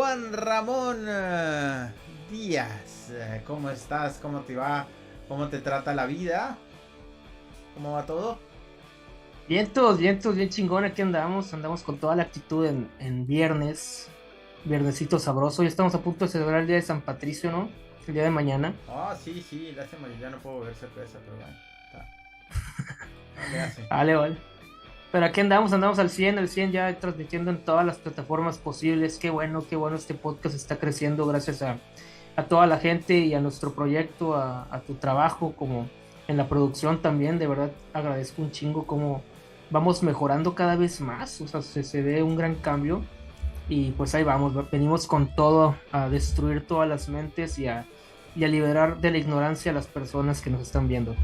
Juan Ramón Díaz. ¿Cómo estás? ¿Cómo te va? ¿Cómo te trata la vida? ¿Cómo va todo? Vientos, bien chingón, aquí andamos con toda la actitud en viernesito sabroso, ya estamos a punto de celebrar el día de San Patricio, ¿no? El día de mañana. Ah, sí, lástima, yo ya no puedo ver cerveza, pero bueno, no le hace. Vale. Pero aquí andamos al cien ya transmitiendo en todas las plataformas posibles. Qué bueno, este podcast está creciendo gracias a toda la gente y a nuestro proyecto, a tu trabajo como en la producción también. De verdad agradezco un chingo cómo vamos mejorando cada vez más, o sea, se ve un gran cambio. Y pues ahí vamos, venimos con todo a destruir todas las mentes y a liberar de la ignorancia a las personas que nos están viendo.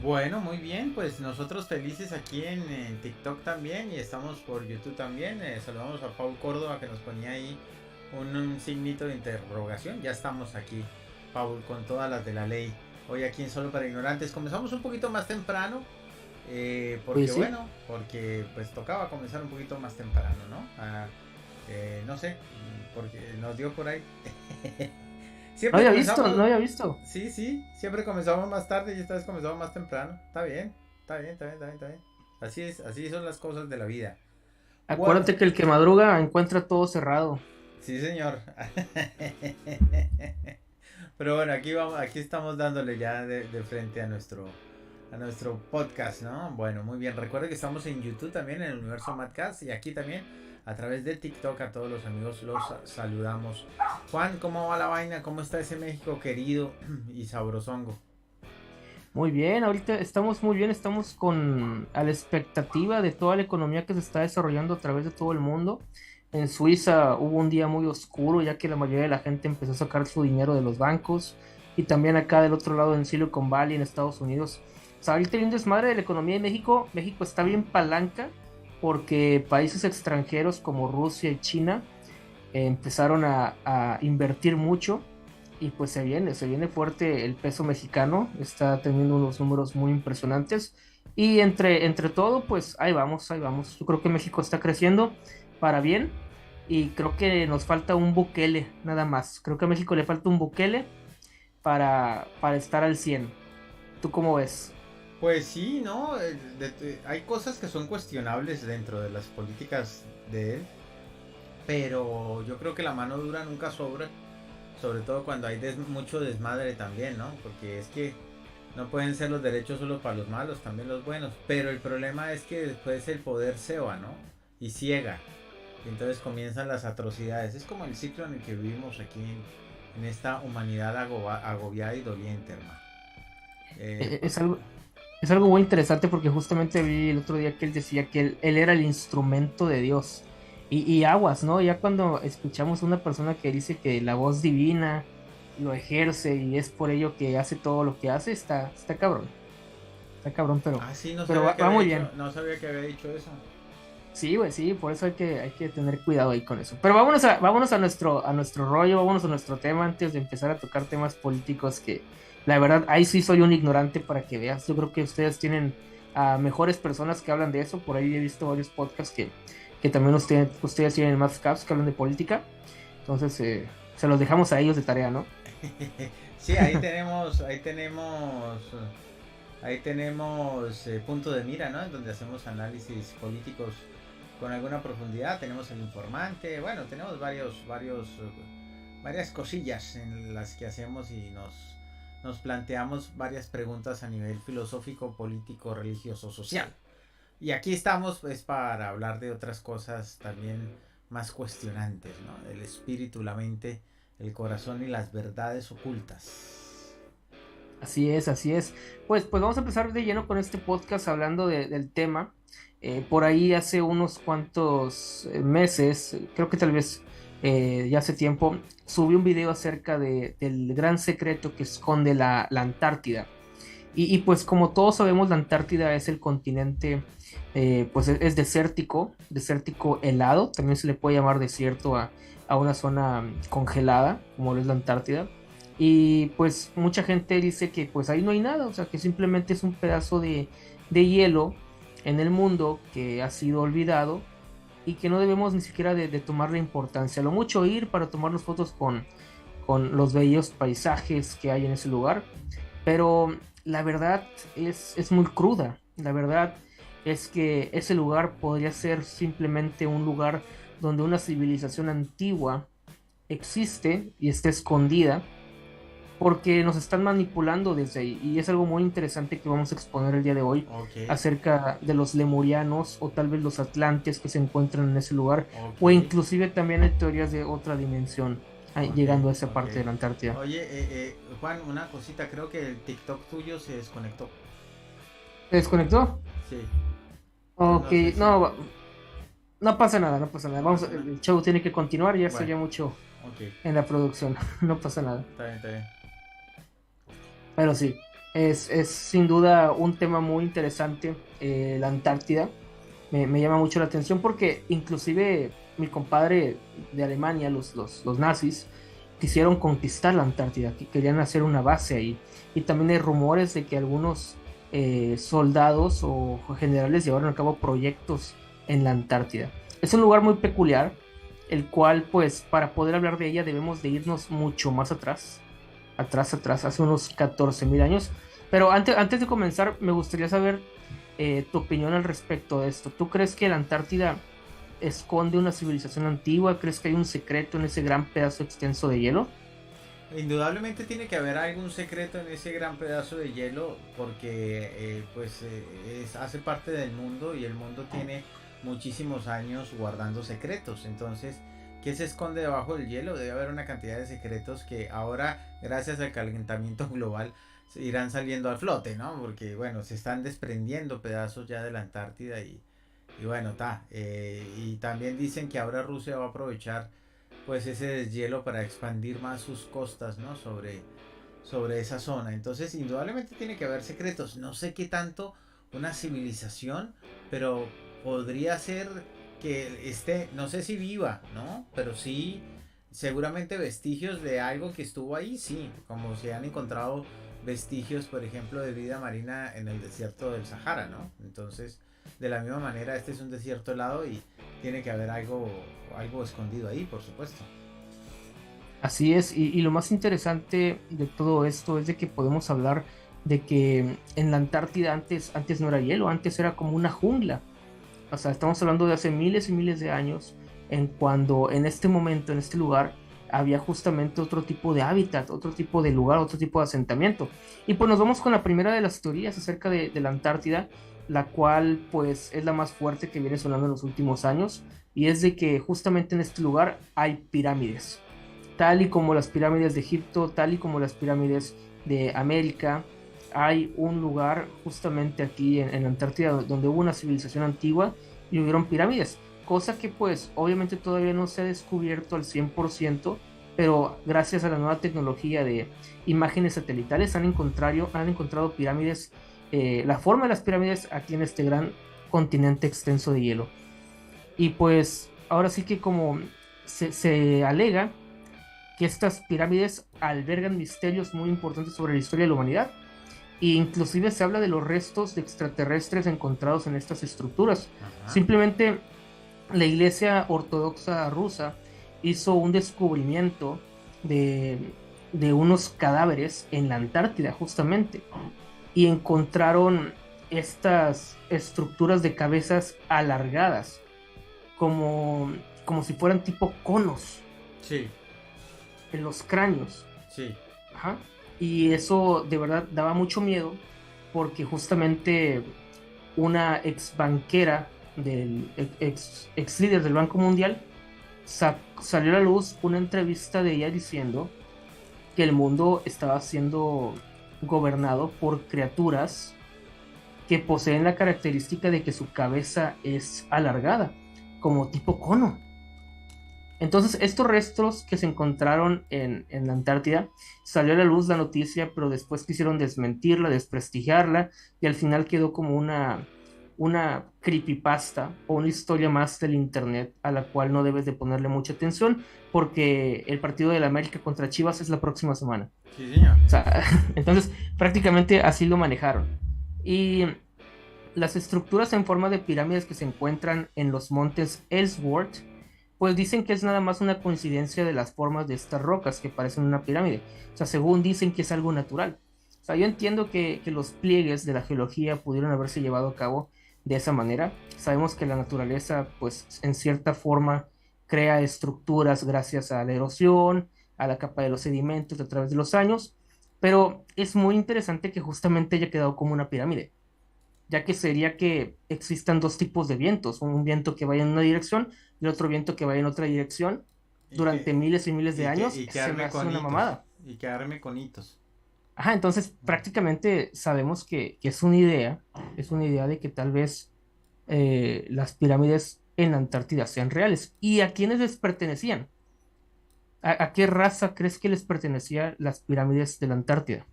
Bueno, muy bien, pues nosotros felices aquí en TikTok también y estamos por YouTube también. Saludamos a Paul Córdoba que nos ponía ahí un signito de interrogación. Ya estamos aquí, Paul, con todas las de la ley. Hoy aquí en Solo para Ignorantes comenzamos un poquito más temprano. Oye, Porque sí, bueno, porque pues tocaba comenzar un poquito más temprano, ¿no? No sé, porque nos dio por ahí. no Siempre había visto, comenzamos, no había visto. sí, siempre comenzamos más tarde y esta vez comenzamos más temprano. Está bien. Así son las cosas de la vida. Bueno, Acuérdate que el que madruga encuentra todo cerrado. sí señor. Pero bueno, aquí vamos, aquí estamos dándole ya de frente a nuestro podcast, ¿no? Bueno, muy bien. Recuerden que estamos en YouTube también, en el Universo Madcast, y aquí también a través de TikTok a todos los amigos los saludamos. Juan, ¿cómo va la vaina? ¿Cómo está ese México querido y sabrosongo? Muy bien, ahorita estamos muy bien, estamos con a la expectativa de toda la economía que se está desarrollando a través de todo el mundo. En Suiza hubo un día muy oscuro ya que la mayoría de la gente empezó a sacar su dinero de los bancos y también acá del otro lado en Silicon Valley en Estados Unidos. O sea, ahorita hay un desmadre de la economía de México. México está bien palanca porque países extranjeros como Rusia y China empezaron a invertir mucho y pues se viene fuerte el peso mexicano, está teniendo unos números muy impresionantes y entre todo, pues ahí vamos. Yo creo que México está creciendo para bien y creo que nos falta un Bukele, nada más. Creo que a México le falta un Bukele para estar al 100. ¿Tú cómo ves? Pues sí, ¿no? Hay cosas que son cuestionables dentro de las políticas de él, pero yo creo que la mano dura nunca sobra, sobre todo cuando hay mucho desmadre también, ¿no? Porque es que no pueden ser los derechos solo para los malos, también los buenos. Pero el problema es que después el poder ceba, ¿no? Y ciega. Y entonces comienzan las atrocidades. Es como el ciclo en el que vivimos aquí en esta humanidad agobiada y doliente, hermano. Eh, Eh, Es algo, es algo muy interesante porque justamente vi el otro día que él decía que él era el instrumento de Dios. Y aguas, ¿no? Ya cuando escuchamos a una persona que dice que la voz divina lo ejerce y es por ello que hace todo lo que hace, está cabrón. Está cabrón, sí, no pero sabía que va había muy dicho, bien. no sabía que había dicho eso. Sí, güey, sí, por eso hay que tener cuidado ahí con eso. Pero vámonos a nuestro rollo, vámonos a nuestro tema antes de empezar a tocar temas políticos que la verdad ahí sí soy un ignorante para que veas. Yo creo que ustedes tienen a mejores personas que hablan de eso. Por ahí he visto varios podcasts que también ustedes tienen más caps que hablan de política. Entonces, se los dejamos a ellos de tarea, ¿no? Sí, ahí tenemos punto de mira, ¿no? En donde hacemos análisis políticos con alguna profundidad. Tenemos el informante, bueno, tenemos varias cosillas en las que hacemos y nos planteamos varias preguntas a nivel filosófico, político, religioso, social. Y aquí estamos pues para hablar de otras cosas también más cuestionantes, ¿no? El espíritu, la mente, el corazón y las verdades ocultas. Así es, así es. Pues vamos a empezar de lleno con este podcast hablando del tema. Por ahí hace unos cuantos meses, creo que tal vez ya hace tiempo, subí un video acerca del gran secreto que esconde la Antártida. Pues como todos sabemos, la Antártida es el continente, pues es desértico helado, también se le puede llamar desierto a una zona congelada, como lo es la Antártida. Y pues mucha gente dice que pues ahí no hay nada, o sea que simplemente es un pedazo de hielo en el mundo que ha sido olvidado y que no debemos ni siquiera de tomarle importancia. A lo mucho ir para tomarnos fotos con los bellos paisajes que hay en ese lugar, pero la verdad es muy cruda. La verdad es que ese lugar podría ser simplemente un lugar donde una civilización antigua existe y está escondida porque nos están manipulando desde ahí. Y es algo muy interesante que vamos a exponer el día de hoy Ok, acerca de los lemurianos o tal vez los atlantes que se encuentran en ese lugar, ok, o inclusive también hay teorías de otra dimensión ok, llegando a esa ok. parte de la Antártida. Oye, Juan, una cosita, creo que el TikTok tuyo se desconectó. ¿Se desconectó? Sí, entonces Ok, no sé si... no, no pasa nada, no pasa nada. No Vamos, pasa nada. el show tiene que continuar, ya Bueno, sería mucho ok, en la producción, no pasa nada. está bien, está bien. Pero sí, es sin duda un tema muy interesante, la Antártida. Me llama mucho la atención porque inclusive mi compadre de Alemania, los nazis, quisieron conquistar la Antártida, que querían hacer una base ahí. Y también hay rumores de que algunos soldados o generales llevaron a cabo proyectos en la Antártida. Es un lugar muy peculiar, el cual pues para poder hablar de ella debemos de irnos mucho más atrás, hace unos 14.000 años. Pero antes de comenzar, me gustaría saber tu opinión al respecto de esto. ¿Tú crees que la Antártida esconde una civilización antigua? ¿Crees que hay un secreto en ese gran pedazo extenso de hielo? Indudablemente tiene que haber algún secreto en ese gran pedazo de hielo porque hace parte del mundo y el mundo tiene muchísimos años guardando secretos. Entonces, ¿qué se esconde debajo del hielo? Debe haber una cantidad de secretos que ahora, gracias al calentamiento global, irán saliendo al flote, ¿no? Porque, bueno, se están desprendiendo pedazos ya de la Antártida y bueno, está. Y también dicen que ahora Rusia va a aprovechar pues ese deshielo para expandir más sus costas, ¿no? Sobre esa zona. Entonces, indudablemente tiene que haber secretos. No sé qué tanto una civilización, pero podría ser que esté, no sé si viva, ¿no? Pero sí, seguramente vestigios de algo que estuvo ahí, sí. Como se han encontrado vestigios, por ejemplo, de vida marina en el desierto del Sahara, ¿no? Entonces, de la misma manera, este es un desierto helado y tiene que haber algo escondido ahí, por supuesto. Así es, y lo más interesante de todo esto es de que podemos hablar de que en la Antártida antes no era hielo, antes era como una jungla. O sea, estamos hablando de hace miles y miles de años, en cuando en este momento, en este lugar, había justamente otro tipo de hábitat, otro tipo de lugar, otro tipo de asentamiento. Y pues nos vamos con la primera de las teorías acerca de la Antártida, la cual pues es la más fuerte que viene sonando en los últimos años, y es de que justamente en este lugar hay pirámides, tal y como las pirámides de Egipto, tal y como las pirámides de América. Hay un lugar justamente aquí en la Antártida donde hubo una civilización antigua y hubieron pirámides, cosa que pues obviamente todavía no se ha descubierto al 100%, pero gracias a la nueva tecnología de imágenes satelitales han encontrado pirámides, la forma de las pirámides aquí en este gran continente extenso de hielo. Y pues ahora sí que como se alega que estas pirámides albergan misterios muy importantes sobre la historia de la humanidad, e inclusive se habla de los restos de extraterrestres encontrados en estas estructuras. Ajá. Simplemente la Iglesia Ortodoxa rusa hizo un descubrimiento de, de unos cadáveres en la Antártida justamente, y encontraron estas estructuras de cabezas alargadas, como, como si fueran tipo conos Sí, en los cráneos. sí. Ajá. Y eso de verdad daba mucho miedo porque justamente una ex banquera del ex líder del Banco Mundial salió a la luz una entrevista de ella diciendo que el mundo estaba siendo gobernado por criaturas que poseen la característica de que su cabeza es alargada, como tipo cono. Entonces, estos restos que se encontraron en la Antártida, salió a la luz la noticia, pero después quisieron desmentirla, desprestigiarla, y al final quedó como una creepypasta o una historia más del internet a la cual no debes de ponerle mucha atención, porque el partido de la América contra Chivas es la próxima semana. Sí, señor. O sea, entonces prácticamente así lo manejaron. Y las estructuras en forma de pirámides que se encuentran en los montes Ellsworth, pues dicen que es nada más una coincidencia de las formas de estas rocas que parecen una pirámide. O sea, según dicen que es algo natural. O sea, yo entiendo que los pliegues de la geología pudieron haberse llevado a cabo de esa manera. Sabemos que la naturaleza, pues en cierta forma, crea estructuras gracias a la erosión, a la capa de los sedimentos a través de los años, pero es muy interesante que justamente haya quedado como una pirámide, ya que sería que existan dos tipos de vientos, un viento que vaya en una dirección y otro viento que vaya en otra dirección Y durante que, miles y miles de años. y que Se me arme hace con una hitos. mamada. Y que arme con hitos. Ajá, entonces prácticamente sabemos que es una idea de que tal vez las pirámides en la Antártida sean reales. ¿Y a quiénes les pertenecían? A qué raza crees que les pertenecían las pirámides de la Antártida?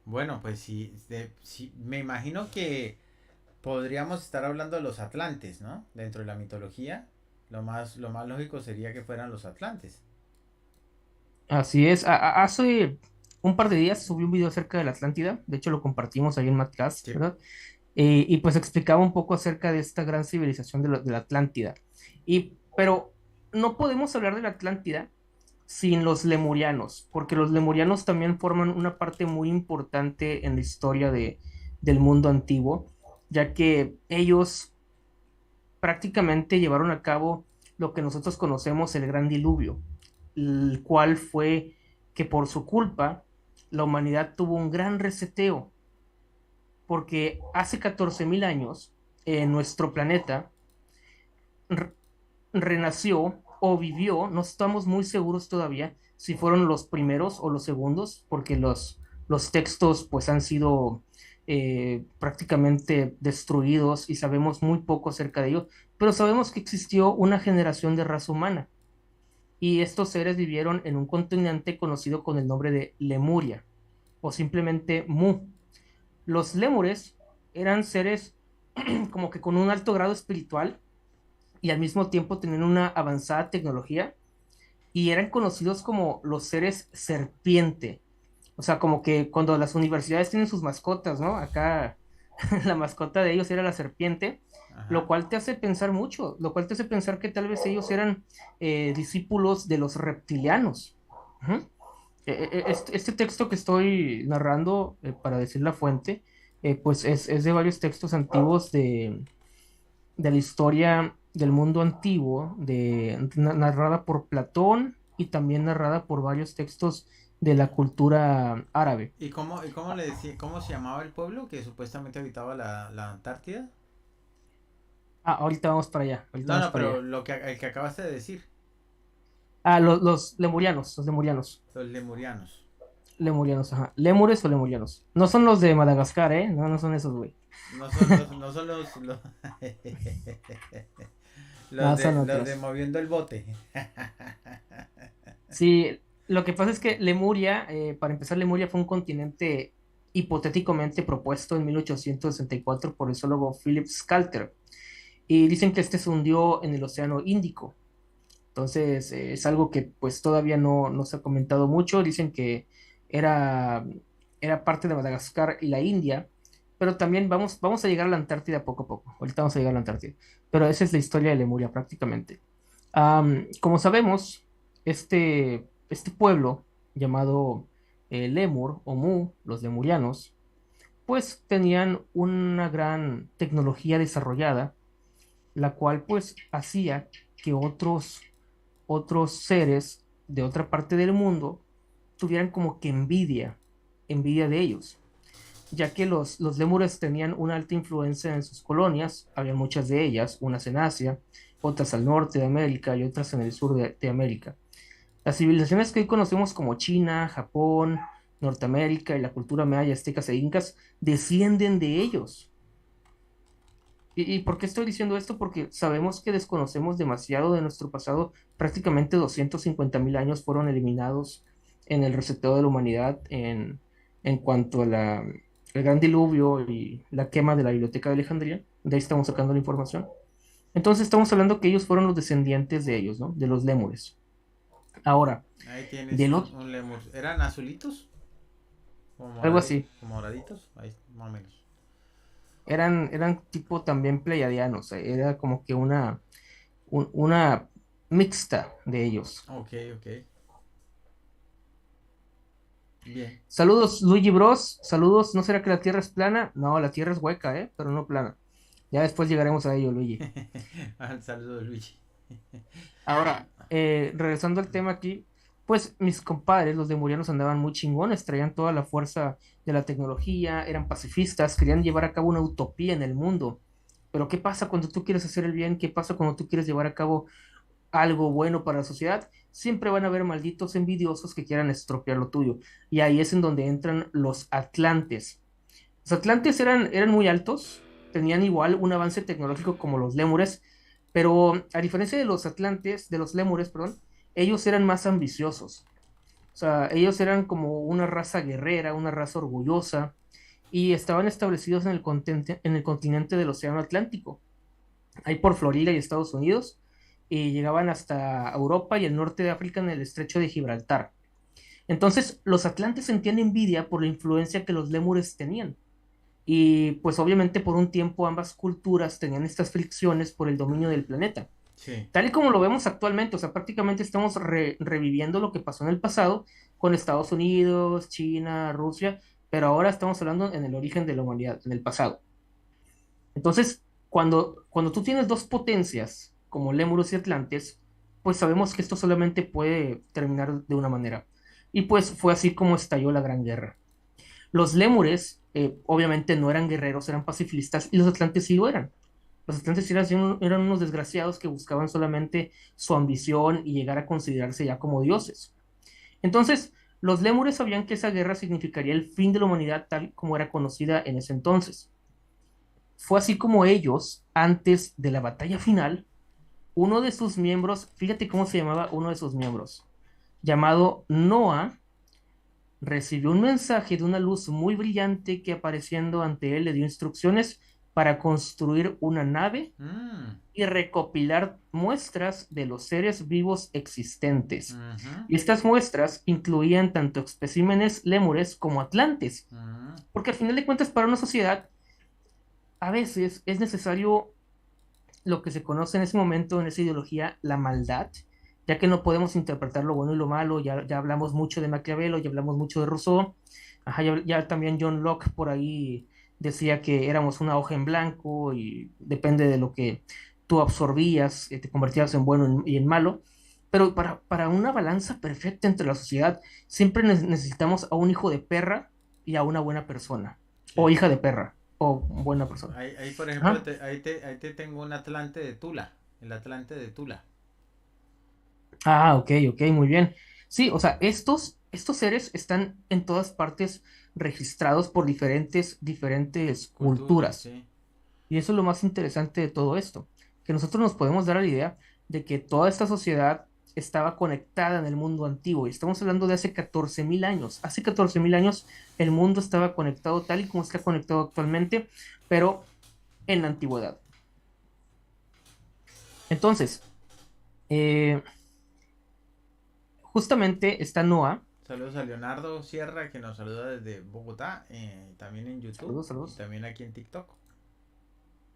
Bueno, pues sí, sí, me imagino que podríamos estar hablando de los atlantes, ¿no? Dentro de la mitología, lo más lógico sería que fueran los atlantes. Así es. Hace un par de días subí un video acerca de la Atlántida. De hecho, lo compartimos ahí en Madcast, Sí. ¿verdad? Y pues explicaba un poco acerca de esta gran civilización de la Atlántida. Pero no podemos hablar de la Atlántida sin los lemurianos, porque los lemurianos también forman una parte muy importante en la historia del mundo antiguo, ya que ellos prácticamente llevaron a cabo lo que nosotros conocemos el Gran Diluvio, el cual fue que por su culpa la humanidad tuvo un gran reseteo, porque hace 14.000 años nuestro planeta re- renació o vivió, no estamos muy seguros todavía si fueron los primeros o los segundos, porque los textos pues han sido prácticamente destruidos y sabemos muy poco acerca de ello, pero sabemos que existió una generación de raza humana y estos seres vivieron en un continente conocido con el nombre de Lemuria o simplemente Mu. Los lémures eran seres como que con un alto grado espiritual y al mismo tiempo tenían una avanzada tecnología y eran conocidos como los seres serpiente. O sea, como que cuando las universidades tienen sus mascotas, ¿no? Acá la mascota de ellos era la serpiente, lo Ajá. cual te hace pensar mucho, lo cual te hace pensar que tal vez ellos eran discípulos de los reptilianos. Ujú. Este texto que estoy narrando, para decir la fuente, pues es de varios textos antiguos de la historia del mundo antiguo, narrada por Platón y también narrada por varios textos de la cultura árabe. Y cómo le decía, cómo se llamaba el pueblo que supuestamente habitaba la Antártida? Ah, ahorita vamos para allá, ahorita No, vamos no, para pero allá. el que acabaste de decir, Ah, los lemurianos, los lemurianos. lemurianos, ajá. Lemures o lemurianos. No son los de Madagascar, ¿eh? No, no son esos, güey. No son No, son los de otros. moviendo el bote. Sí, lo que pasa es que Lemuria, para empezar, Lemuria fue un continente hipotéticamente propuesto en 1864 por el zoólogo Philip Scalter. Y dicen que este se hundió en el Océano Índico. Entonces, es algo que pues todavía no se ha comentado mucho. Dicen que era, era parte de Madagascar y la India, pero también vamos a llegar a la Antártida poco a poco. Ahorita vamos a llegar a la Antártida. Pero esa es la historia de Lemuria prácticamente. Como sabemos, este pueblo llamado Lemur o Mu, los lemurianos, pues tenían una gran tecnología desarrollada, la cual pues hacía que otros seres de otra parte del mundo tuvieran como que envidia de ellos, ya que los lémures tenían una alta influencia en sus colonias, había muchas de ellas, unas en Asia, otras al norte de América y otras en el sur de América. Las civilizaciones que hoy conocemos como China, Japón, Norteamérica y la cultura maya, aztecas e incas descienden de ellos. ¿Y por qué estoy diciendo esto? Porque sabemos que desconocemos demasiado de nuestro pasado. Prácticamente 250.000 años fueron eliminados en el reseteo de la humanidad en cuanto a el gran diluvio y la quema de la biblioteca de Alejandría. De ahí estamos sacando la información. Entonces estamos hablando que ellos fueron los descendientes de ellos, ¿no? De los lémures. Ahora, Ahí tienes del otro, un lemur. ¿Eran azulitos? algo así. Como moraditos? Ahí, más o menos. eran tipo también pleiadianos, era como que una mixta de ellos. Ok, ok. Bien. Saludos, Luigi Bros. Saludos. ¿No será que la Tierra es plana? No, la Tierra es hueca, pero no plana. Ya después llegaremos a ello, Luigi. Saludos, Luigi. Ahora, regresando al tema aquí, pues mis compadres, los demurianos, andaban muy chingones, traían toda la fuerza de la tecnología, eran pacifistas, querían llevar a cabo una utopía en el mundo. Pero ¿qué pasa cuando tú quieres hacer el bien? ¿Qué pasa cuando tú quieres llevar a cabo algo bueno para la sociedad? Siempre van a haber malditos envidiosos que quieran estropear lo tuyo. Y ahí es en donde entran los atlantes. Los atlantes eran muy altos, tenían igual un avance tecnológico como los lémures, pero a diferencia de los atlantes, de los lémures, perdón, ellos eran más ambiciosos. O sea, ellos eran como una raza guerrera, una raza orgullosa, y estaban establecidos en el continente del Océano Atlántico, ahí por Florida y Estados Unidos, y llegaban hasta Europa y el norte de África en el estrecho de Gibraltar. Entonces, los atlantes sentían envidia por la influencia que los lémures tenían. Y pues obviamente por un tiempo ambas culturas tenían estas fricciones por el dominio del planeta. Sí. Tal y como lo vemos actualmente, o sea, prácticamente estamos reviviendo lo que pasó en el pasado con Estados Unidos, China, Rusia, pero ahora estamos hablando en el origen de la humanidad, en el pasado. Entonces, cuando tú tienes dos potencias como Lémuros y Atlantes, pues sabemos que esto solamente puede terminar de una manera. Y pues fue así como estalló la Gran Guerra. Los lémures, obviamente, no eran guerreros, eran pacifistas, y los atlantes sí lo eran. Los atlantes eran unos desgraciados que buscaban solamente su ambición y llegar a considerarse ya como dioses. Entonces, los lémures sabían que esa guerra significaría el fin de la humanidad tal como era conocida en ese entonces. Fue así como ellos, antes de la batalla final, uno de sus miembros, fíjate cómo se llamaba uno de sus miembros, llamado Noah, recibió un mensaje de una luz muy brillante que apareciendo ante él le dio instrucciones para construir una nave Mm, y recopilar muestras de los seres vivos existentes. ujú, Y estas muestras incluían tanto especímenes lémures como atlantes, mm, porque al final de cuentas para una sociedad a veces es necesario lo que se conoce en ese momento, en esa ideología, la maldad, ya que no podemos interpretar lo bueno y lo malo, ya hablamos mucho de Maquiavelo, ya hablamos mucho de Rousseau, ajá, ya también John Locke por ahí decía que éramos una hoja en blanco y depende de lo que tú absorbías, te convertías en bueno y en malo, pero para una balanza perfecta entre la sociedad, siempre necesitamos a un hijo de perra y a una buena persona, o sí. hija de perra, o buena persona. Ahí, por ejemplo, Ajá. ahí te tengo un Atlante de Tula. El Atlante de Tula. Ah, ok, ok, muy bien. Sí, o sea, estos seres están en todas partes registrados por diferentes Cultura, culturas. sí. Y eso es lo más interesante de todo esto, que nosotros nos podemos dar la idea de que toda esta sociedad estaba conectada en el mundo antiguo. Y estamos hablando de hace 14.000 años. Hace 14.000 años el mundo estaba conectado tal y como está conectado actualmente, pero en la antigüedad. Entonces, eh, justamente está Noah. Saludos a Leonardo Sierra que nos saluda desde Bogotá, también en YouTube Saludos, y saludos. también aquí en TikTok.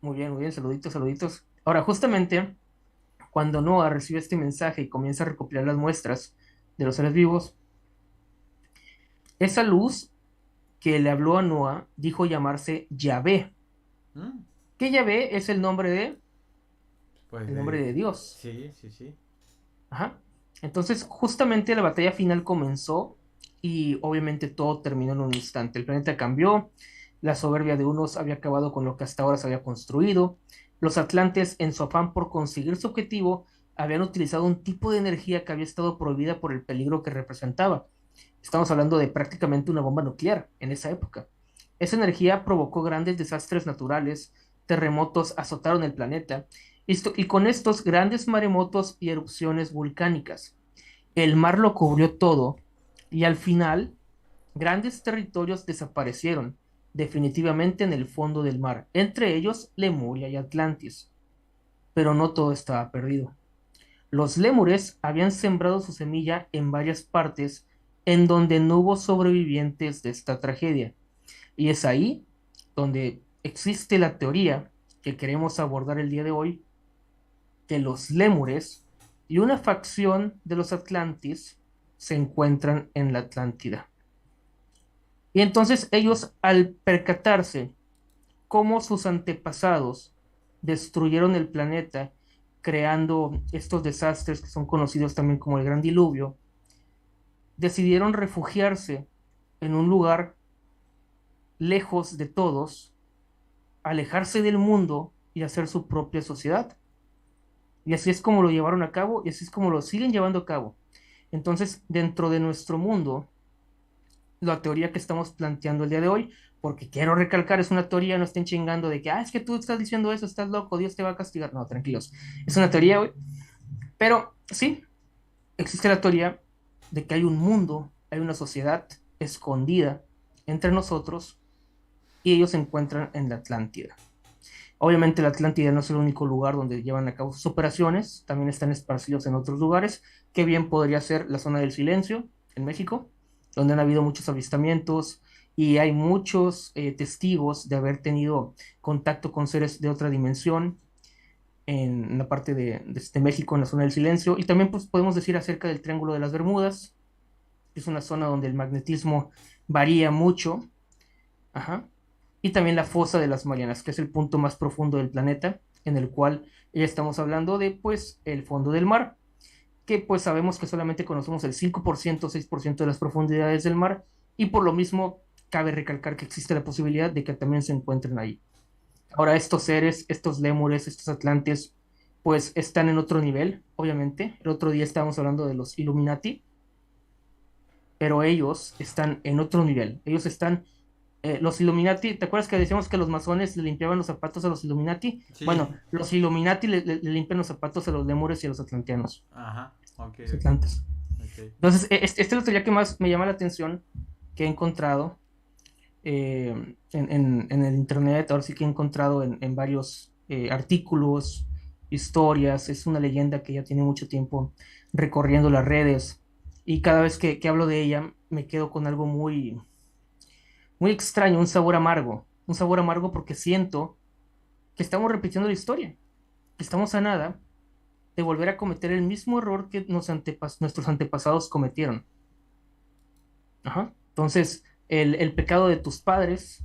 Muy bien, saluditos, saluditos. Ahora, justamente cuando Noah recibe este mensaje y comienza a recopilar las muestras de los seres vivos, esa luz que le habló a Noah dijo llamarse Yahvé. Mm, ¿Qué Yahvé es pues el nombre de Dios? sí, sí, sí. Ajá. Entonces, justamente la batalla final comenzó y obviamente todo terminó en un instante. El planeta cambió, la soberbia de unos había acabado con lo que hasta ahora se había construido. Los atlantes, en su afán por conseguir su objetivo, habían utilizado un tipo de energía que había estado prohibida por el peligro que representaba. Estamos hablando de prácticamente una bomba nuclear en esa época. Esa energía provocó grandes desastres naturales, terremotos azotaron el planeta y con estos grandes maremotos y erupciones volcánicas. El mar lo cubrió todo y al final grandes territorios desaparecieron definitivamente en el fondo del mar, entre ellos Lemuria y Atlantis. Pero no todo estaba perdido. Los lémures habían sembrado su semilla en varias partes en donde no hubo sobrevivientes de esta tragedia. Y es ahí donde existe la teoría que queremos abordar el día de hoy, que los lémures y una facción de los Atlantis se encuentran en la Atlántida. Y entonces ellos, al percatarse cómo sus antepasados destruyeron el planeta, creando estos desastres que son conocidos también como el Gran Diluvio, decidieron refugiarse en un lugar lejos de todos, alejarse del mundo y hacer su propia sociedad. Y así es como lo llevaron a cabo y así es como lo siguen llevando a cabo. Entonces, dentro de nuestro mundo, la teoría que estamos planteando el día de hoy, porque quiero recalcar, es una teoría, no estén chingando de que, es que tú estás diciendo eso, estás loco, Dios te va a castigar. No, tranquilos. Es una teoría, güey. Pero sí, existe la teoría de que hay un mundo, hay una sociedad escondida entre nosotros y ellos se encuentran en la Atlántida. Obviamente la Atlántida no es el único lugar donde llevan a cabo sus operaciones, también están esparcidos en otros lugares, que bien podría ser la zona del Silencio, en México, donde han habido muchos avistamientos y hay muchos testigos de haber tenido contacto con seres de otra dimensión en la parte de México, en la zona del Silencio. Y también pues, podemos decir acerca del Triángulo de las Bermudas, que es una zona donde el magnetismo varía mucho. Ajá. Y también la fosa de las Marianas, que es el punto más profundo del planeta, en el cual ya estamos hablando de, pues, el fondo del mar, que pues sabemos que solamente conocemos el 5%, 6% de las profundidades del mar, y por lo mismo cabe recalcar que existe la posibilidad de que también se encuentren ahí. Ahora, estos seres, estos lémures, estos atlantes, pues están en otro nivel, obviamente. El otro día estábamos hablando de los Illuminati, pero ellos están en otro nivel. Ellos están los Illuminati, ¿te acuerdas que decíamos que los masones le limpiaban los zapatos a los Illuminati? Sí, Bueno, los Illuminati le limpian los zapatos a los lémures y a los atlanteanos, ajá, ok, los ok, atlantes. ok. Entonces, esta es la teoría que más me llama la atención que he encontrado en el internet. Ahora sí que he encontrado en varios artículos, historias. Es una leyenda que ya tiene mucho tiempo recorriendo las redes. Y cada vez que hablo de ella, me quedo con algo muy extraño, un sabor amargo porque siento que estamos repitiendo la historia, que estamos a nada de volver a cometer el mismo error que nuestros antepasados cometieron. Ajá. Entonces, el pecado de tus padres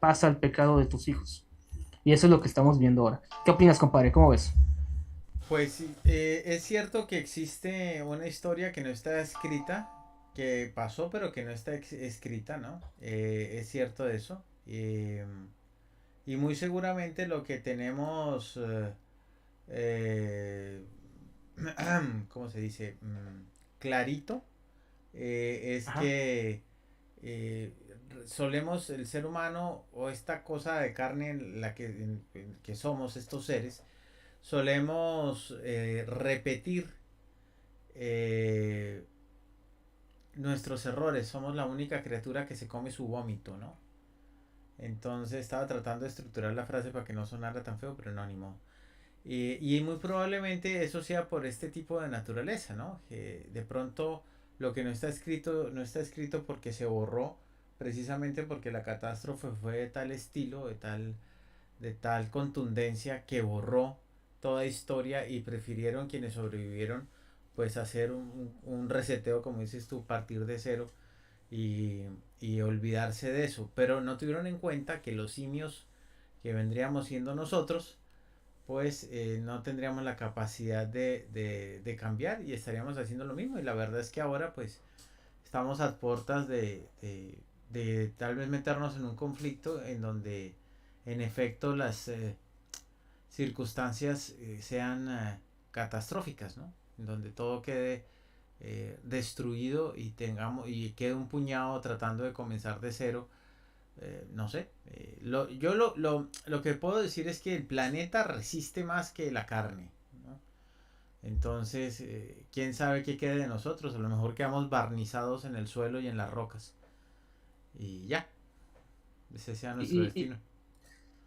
pasa al pecado de tus hijos. Y eso es lo que estamos viendo ahora. ¿Qué opinas, compadre? ¿Cómo ves? Pues sí, es cierto que existe una historia que no está escrita, que pasó pero que no está escrita, ¿no? Es cierto eso. Y muy seguramente lo que tenemos, eh, ¿cómo se dice? Clarito, es Ajá, que eh, solemos, el ser humano o esta cosa de carne en la en que somos estos seres, solemos repetir eh, nuestros errores. Somos la única criatura que se come su vómito, ¿no? Entonces estaba tratando de estructurar la frase para que no sonara tan feo, pero no, ni modo. Y muy probablemente eso sea por este tipo de naturaleza, ¿no? Que de pronto lo que no está escrito, no está escrito porque se borró, precisamente porque la catástrofe fue de tal estilo, de tal contundencia que borró toda historia y prefirieron quienes sobrevivieron pues hacer un reseteo, como dices tú, partir de cero y, y olvidarse de eso. Pero no tuvieron en cuenta que los simios que vendríamos siendo nosotros, pues no tendríamos la capacidad de cambiar y estaríamos haciendo lo mismo. Y la verdad es que ahora pues estamos a puertas de tal vez meternos en un conflicto en donde en efecto las circunstancias sean catastróficas, ¿no? En donde todo quede destruido y tengamos y quede un puñado tratando de comenzar de cero. No sé. Lo que puedo decir es que el planeta resiste más que la carne, ¿no? Entonces, quién sabe qué quede de nosotros. A lo mejor quedamos barnizados en el suelo y en las rocas. Y ya, ese sea nuestro y, y, destino.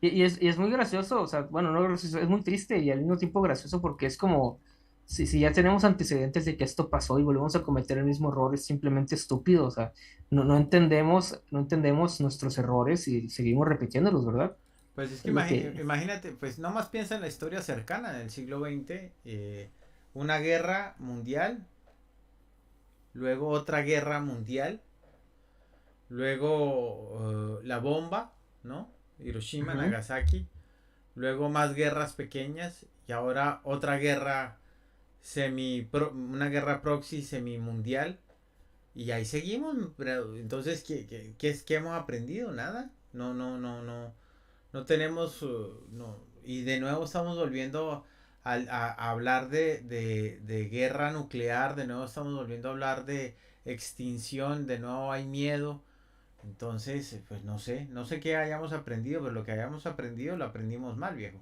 y es muy gracioso, o sea, bueno, no gracioso, es muy triste y al mismo tiempo gracioso porque es como, si ya tenemos antecedentes de que esto pasó y volvemos a cometer el mismo error, es simplemente estúpido. O sea, no entendemos nuestros errores y seguimos repitiéndolos, ¿verdad? Pues es que Es lo que... imagínate, pues nomás piensa en la historia cercana del siglo XX, una guerra mundial, luego otra guerra mundial, luego la bomba, ¿no? Hiroshima, Ujú. Nagasaki, luego más guerras pequeñas y ahora otra guerra una guerra proxy semi mundial y ahí seguimos. Entonces, ¿qué hemos aprendido? Nada. No tenemos, no. Y de nuevo estamos volviendo a hablar de guerra nuclear, de nuevo estamos volviendo a hablar de extinción, de nuevo hay miedo. Entonces, pues no sé qué hayamos aprendido, pero lo que hayamos aprendido lo aprendimos mal, viejo.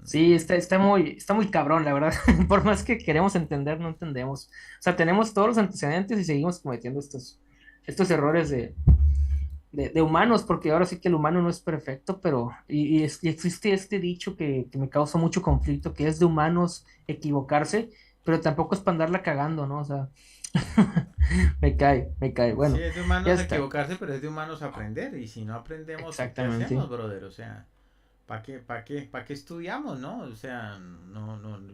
Sí, está muy cabrón, la verdad. Por más que queremos entender, no entendemos. O sea, tenemos todos los antecedentes y seguimos cometiendo estos errores de humanos, porque ahora sí que el humano no es perfecto, pero y existe este dicho que me causa mucho conflicto, que es de humanos equivocarse, pero tampoco es para andarla cagando, ¿no? O sea, me cae. Sí, Bueno, es de ya humanos está. equivocarse, pero es de humanos aprender. Y si no aprendemos, ¿qué hacemos, Exactamente. brother? O sea, ¿para qué estudiamos, no? O sea,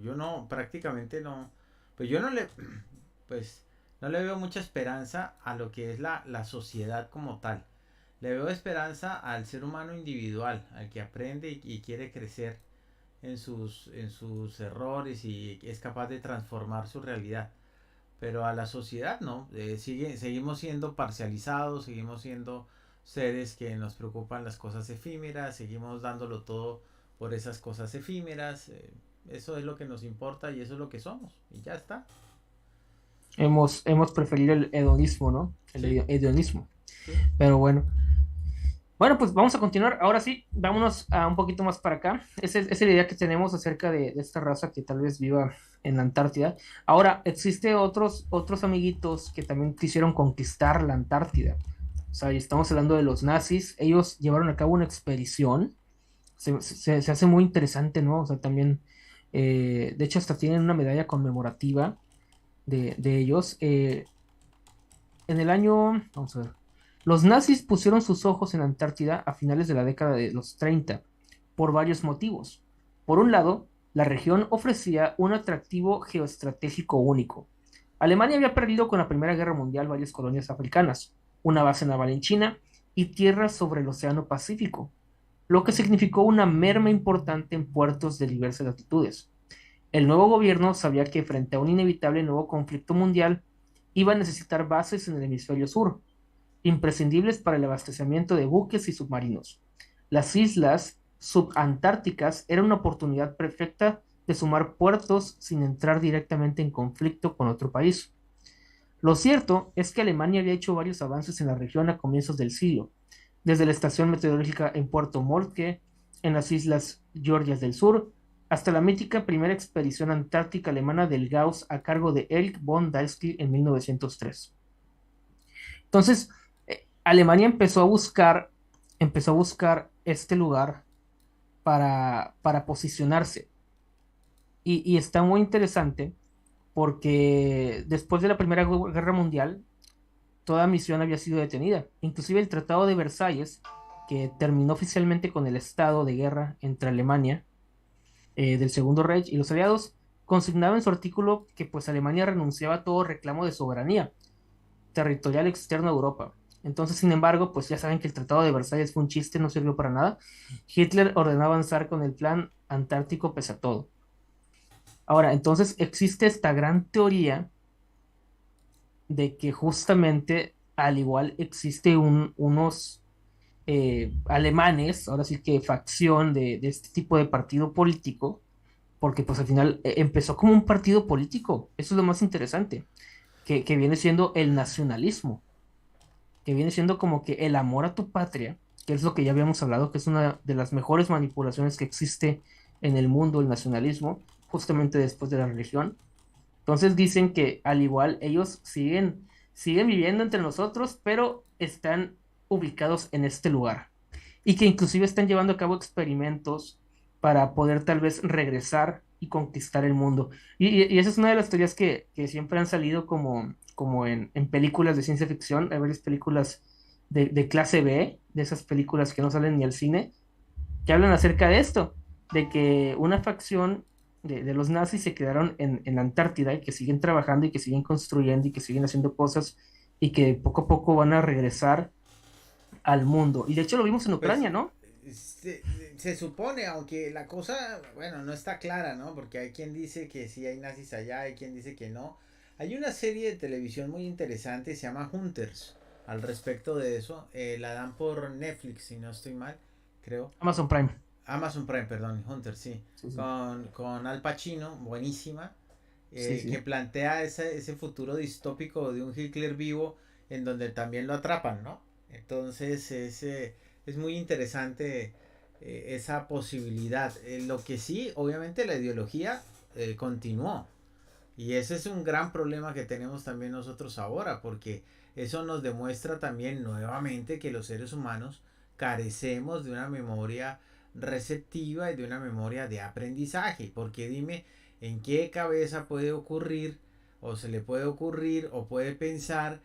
yo no, prácticamente no, pues yo no le, pues, no le veo mucha esperanza a lo que es la sociedad como tal. Le veo esperanza al ser humano individual, al que aprende y quiere crecer en sus errores y es capaz de transformar su realidad. Pero a la sociedad no, seguimos siendo parcializados, seguimos siendo seres que nos preocupan las cosas efímeras, seguimos dándolo todo por esas cosas efímeras, eso es lo que nos importa y eso es lo que somos y ya está. Hemos preferido el hedonismo, ¿no? El Sí, hedonismo. sí. Pero bueno. Bueno, pues vamos a continuar. Ahora sí, vámonos a un poquito más para acá. Esa es la idea que tenemos acerca de esta raza que tal vez viva en la Antártida. Ahora, existe otros amiguitos que también quisieron conquistar la Antártida. O sea, y estamos hablando de los nazis. Ellos llevaron a cabo una expedición. Se hace muy interesante, ¿no? O sea, también, de hecho, hasta tienen una medalla conmemorativa de ellos. En el año, vamos a ver, los nazis pusieron sus ojos en Antártida a finales de la década de los 30 por varios motivos. Por un lado, la región ofrecía un atractivo geoestratégico único. Alemania había perdido con la Primera Guerra Mundial varias colonias africanas, una base naval en China y tierras sobre el Océano Pacífico, lo que significó una merma importante en puertos de diversas latitudes. El nuevo gobierno sabía que frente a un inevitable nuevo conflicto mundial iba a necesitar bases en el hemisferio sur, imprescindibles para el abastecimiento de buques y submarinos. Las islas subantárticas eran una oportunidad perfecta de sumar puertos sin entrar directamente en conflicto con otro país. Lo cierto es que Alemania había hecho varios avances en la región a comienzos del siglo, desde la estación meteorológica en Puerto Moltke, en las islas Georgias del Sur, hasta la mítica primera expedición antártica alemana del Gauss a cargo de Erich von Däniken en 1903. Entonces, Alemania empezó a buscar este lugar para posicionarse. Y está muy interesante porque después de la Primera Guerra Mundial, toda misión había sido detenida. Inclusive el Tratado de Versalles, que terminó oficialmente con el estado de guerra entre Alemania del Segundo Reich y los aliados, consignaba en su artículo que pues Alemania renunciaba a todo reclamo de soberanía territorial externo a Europa. Entonces, sin embargo, pues ya saben que el Tratado de Versalles fue un chiste, no sirvió para nada. Hitler ordenó avanzar con el plan antártico pese a todo. Ahora, entonces existe esta gran teoría de que justamente al igual existe unos alemanes, ahora sí que facción de este tipo de partido político, porque pues al final empezó como un partido político, eso es lo más interesante, que viene siendo el nacionalismo, que viene siendo como que el amor a tu patria, que es lo que ya habíamos hablado, que es una de las mejores manipulaciones que existe en el mundo, el nacionalismo, justamente después de la religión. Entonces dicen que al igual ellos siguen viviendo entre nosotros, pero están ubicados en este lugar. Y que inclusive están llevando a cabo experimentos para poder tal vez regresar y conquistar el mundo. Y esa es una de las teorías que siempre han salido como en películas de ciencia ficción. Hay varias películas de clase B, de esas películas que no salen ni al cine, que hablan acerca de esto, de que una facción de los nazis se quedaron en la Antártida y que siguen trabajando y que siguen construyendo y que siguen haciendo cosas y que poco a poco van a regresar al mundo. Y de hecho lo vimos en Pues Ucrania, ¿no? se, se supone, aunque la cosa, bueno, no está clara, ¿no? Porque hay quien dice que sí hay nazis allá, hay quien dice que no. Hay una serie de televisión muy interesante, se llama Hunters, al respecto de eso. La dan por Netflix, si no estoy mal, creo. Amazon Prime. Amazon Prime, perdón, Hunters, sí. Sí, sí, Con Al Pacino, buenísima. sí, Que sí. plantea ese futuro distópico de un Hitler vivo en donde también lo atrapan, ¿no? Entonces es muy interesante esa posibilidad. Lo que sí, obviamente la ideología continuó. Y ese es un gran problema que tenemos también nosotros ahora, porque eso nos demuestra también nuevamente que los seres humanos carecemos de una memoria receptiva y de una memoria de aprendizaje. Porque dime, ¿en qué cabeza puede ocurrir o se le puede ocurrir o puede pensar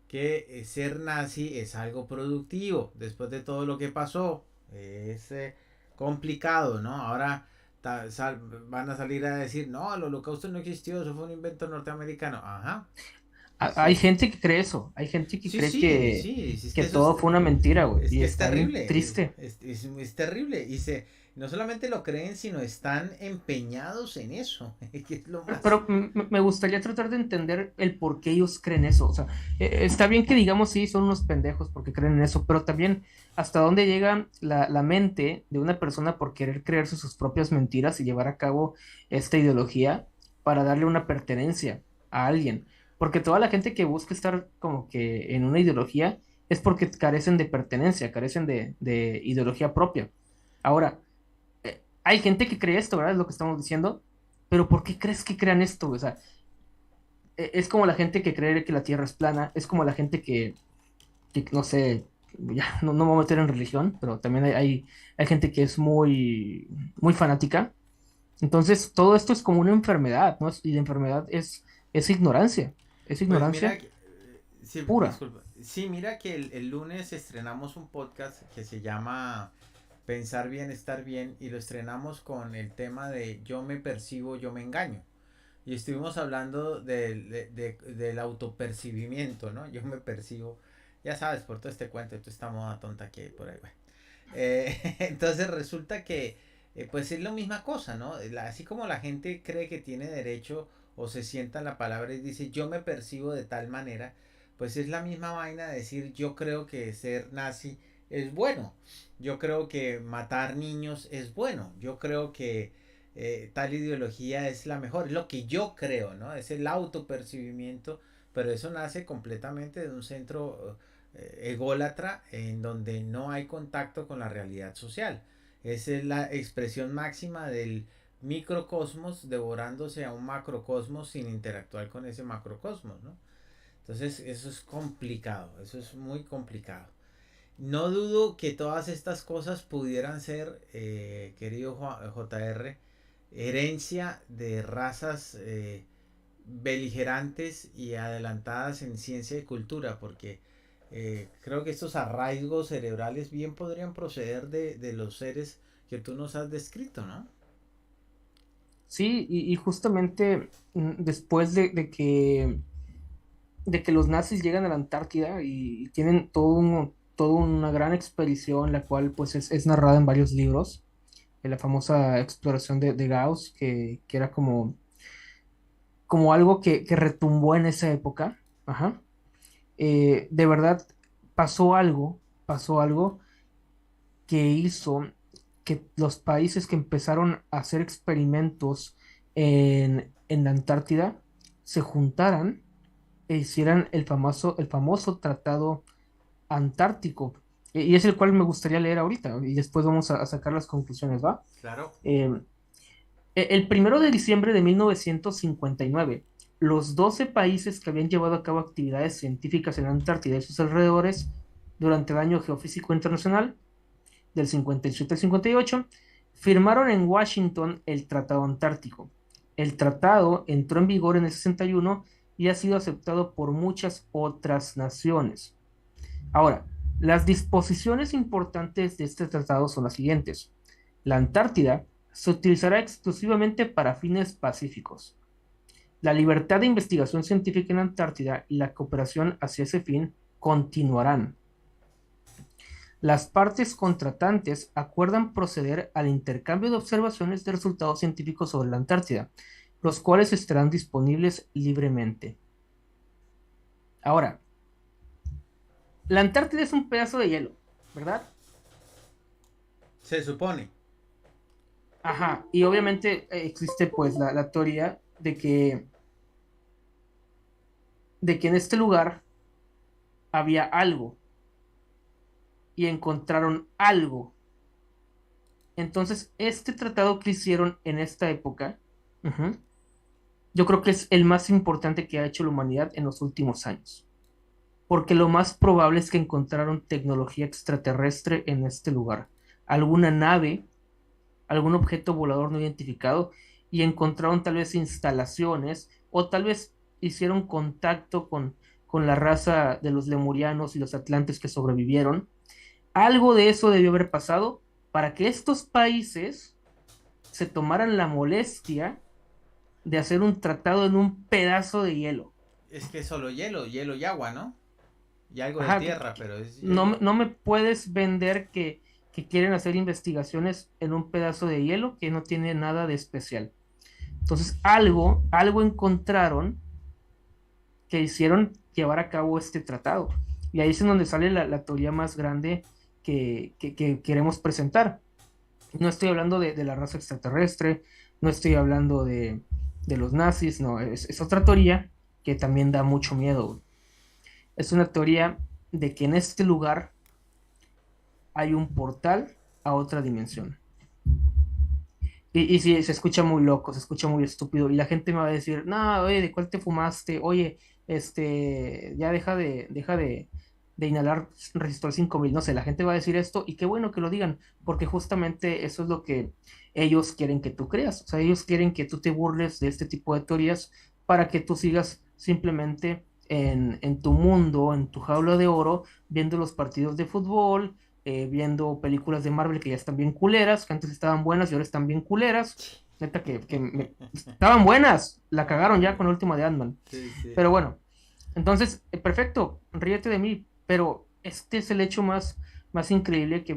que ser nazi es algo productivo después de todo lo que pasó? Es complicado, ¿no? Ahora van a salir a decir, no, el holocausto no existió, eso fue un invento norteamericano. Ajá. Hay Sí, gente que cree eso, hay gente que sí, cree sí, sí, es que que eso todo fue una mentira, güey, y es está bien terrible, triste. es terrible. Y no solamente lo creen, sino están empeñados en eso, que es lo más... Pero me gustaría tratar de entender el por qué ellos creen eso. O sea, está bien que digamos, sí, son unos pendejos porque creen en eso, pero también hasta dónde llega la mente de una persona por querer creerse sus propias mentiras y llevar a cabo esta ideología para darle una pertenencia a alguien. Porque toda la gente que busca estar como que en una ideología es porque carecen de pertenencia, carecen de ideología propia. Ahora, hay gente que cree esto, ¿verdad? Es lo que estamos diciendo. Pero ¿por qué crees que crean esto? O sea, es como la gente que cree que la Tierra es plana, es como la gente que no sé, ya no me voy a meter en religión, pero también hay gente que es muy fanática. Entonces, todo esto es como una enfermedad, ¿no? Y la enfermedad es Pues mira, ignorancia sí, pura. disculpa. Sí, mira que el lunes estrenamos un podcast que se llama Pensar bien, estar bien, y lo estrenamos con el tema de yo me percibo, yo me engaño. Y estuvimos hablando del autopercibimiento, ¿no? Yo me percibo, ya sabes, por todo este cuento, toda esta moda tonta que hay por ahí, güey. Entonces resulta que, pues es la misma cosa, ¿no? Así como la gente cree que tiene derecho o se sienta en la palabra y dice yo me percibo de tal manera, pues es la misma vaina de decir yo creo que ser nazi es bueno, yo creo que matar niños es bueno, yo creo que tal ideología es la mejor, es lo que yo creo, ¿no? Es el autopercibimiento, pero eso nace completamente de un centro ególatra en donde no hay contacto con la realidad social. Esa es la expresión máxima del microcosmos devorándose a un macrocosmos sin interactuar con ese macrocosmos, ¿no? Entonces eso es complicado, eso es muy complicado. No dudo que todas estas cosas pudieran ser, querido JR, herencia de razas beligerantes y adelantadas en ciencia y cultura, porque creo que estos arraigos cerebrales bien podrían proceder de los seres que tú nos has descrito, ¿no? Sí, y justamente después de que los nazis llegan a la Antártida y tienen toda una gran expedición, la cual pues es narrada en varios libros, la famosa exploración de Gauss, que era como algo que retumbó en esa época. Ajá. De verdad pasó algo que hizo que los países que empezaron a hacer experimentos en la Antártida se juntaran e hicieran el famoso Tratado Antártico. Y es el cual me gustaría leer ahorita, y después vamos a sacar las conclusiones, ¿va? Claro. Eh, el 1 de diciembre de 1959, los 12 países que habían llevado a cabo actividades científicas en la Antártida y sus alrededores durante el año geofísico internacional del 57 al 58 firmaron en Washington el Tratado Antártico. El tratado entró en vigor en el 61 y ha sido aceptado por muchas otras naciones. Ahora, las disposiciones importantes de este tratado son las siguientes. La Antártida se utilizará exclusivamente para fines pacíficos. La libertad de investigación científica en la Antártida y la cooperación hacia ese fin continuarán. Las partes contratantes acuerdan proceder al intercambio de observaciones de resultados científicos sobre la Antártida, los cuales estarán disponibles libremente. Ahora, la Antártida es un pedazo de hielo, ¿verdad? Se supone. Ajá, y obviamente existe pues la teoría de que en este lugar había algo y encontraron algo. Entonces, este tratado que hicieron en esta época, ujú, yo creo que es el más importante que ha hecho la humanidad en los últimos años, porque lo más probable es que encontraron tecnología extraterrestre en este lugar, alguna nave, algún objeto volador no identificado, y encontraron tal vez instalaciones, o tal vez hicieron contacto con la raza de los lemurianos y los atlantes que sobrevivieron. Algo de eso debió haber pasado para que estos países se tomaran la molestia de hacer un tratado en un pedazo de hielo. Es que es solo hielo, hielo y agua, ¿no? Y algo de Ajá, tierra, pero es no, hielo. no me puedes vender que quieren hacer investigaciones en un pedazo de hielo que no tiene nada de especial. Entonces, algo encontraron que hicieron llevar a cabo este tratado. Y ahí es en donde sale la teoría más grande que queremos presentar. No estoy hablando de la raza extraterrestre, no estoy hablando de los nazis, no, es otra teoría que también da mucho miedo. Es una teoría de que en este lugar hay un portal a otra dimensión. Y sí, se escucha muy loco, se escucha muy estúpido. Y la gente me va a decir, no, oye, ¿de cuál te fumaste? Oye, ya de inhalar resistor 5000. No sé, la gente va a decir esto y qué bueno que lo digan, porque justamente eso es lo que ellos quieren que tú creas. O sea, ellos quieren que tú te burles de este tipo de teorías para que tú sigas simplemente en tu mundo, en tu jaula de oro, viendo los partidos de fútbol, viendo películas de Marvel que ya están bien culeras, que antes estaban buenas y ahora están bien culeras. Neta estaban buenas, la cagaron ya Sí, con la última de Ant-Man. sí, sí. Pero bueno, entonces, perfecto, ríete de mí, pero este es el hecho más increíble que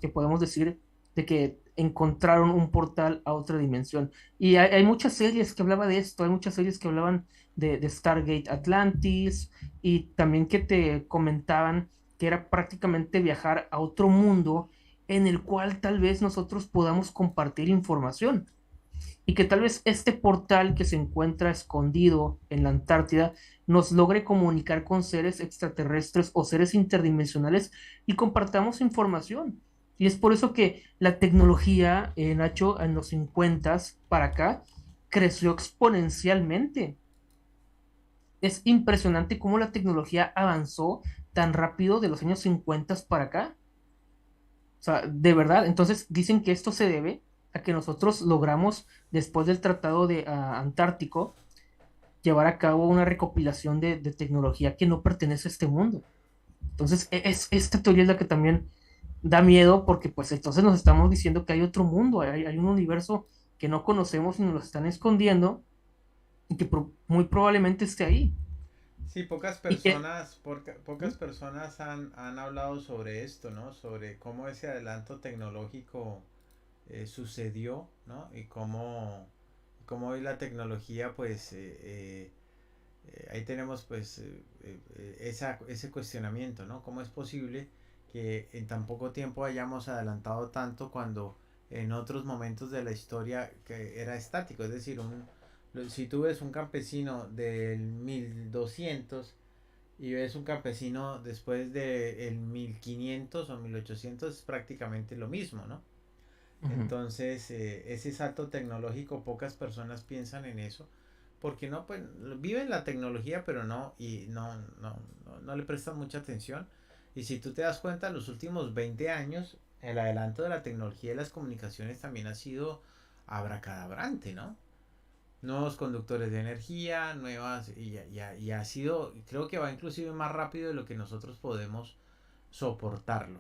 podemos decir de que encontraron un portal a otra dimensión. Y hay muchas series que hablaban de esto, hay muchas series que hablaban de Stargate Atlantis y también que te comentaban que era prácticamente viajar a otro mundo en el cual tal vez nosotros podamos compartir información y que tal vez este portal que se encuentra escondido en la Antártida nos logre comunicar con seres extraterrestres o seres interdimensionales y compartamos información. Y es por eso que la tecnología, Nacho, en los 50 para acá, creció exponencialmente. Es impresionante cómo la tecnología avanzó tan rápido de los años 50 para acá. O sea, de verdad, entonces dicen que esto se debe a que nosotros logramos, después del Tratado de Antártico, llevar a cabo una recopilación de tecnología que no pertenece a este mundo. Entonces, esta teoría es la que también da miedo porque pues entonces nos estamos diciendo que hay otro mundo, hay un universo que no conocemos y nos lo están escondiendo y que muy probablemente esté ahí. Sí, Y que, pocas personas han hablado sobre esto, ¿no? Sobre cómo ese adelanto tecnológico sucedió, ¿no? Y cómo hoy la tecnología, pues, ahí tenemos, pues, ese cuestionamiento, ¿no? ¿Cómo es posible que en tan poco tiempo hayamos adelantado tanto cuando en otros momentos de la historia que era estático? Es decir, si tú ves un campesino del 1200 y ves un campesino después del 1500 o 1800 es prácticamente lo mismo, ¿no? ujú. Entonces, ese salto tecnológico, pocas personas piensan en eso, porque no, pues, viven la tecnología, pero no le prestan mucha atención. Y si tú te das cuenta, los últimos 20 años el adelanto de la tecnología y las comunicaciones también ha sido abracadabrante, ¿no? Nuevos conductores de energía, nuevas, y ha sido, creo que va inclusive más rápido de lo que nosotros podemos soportarlo.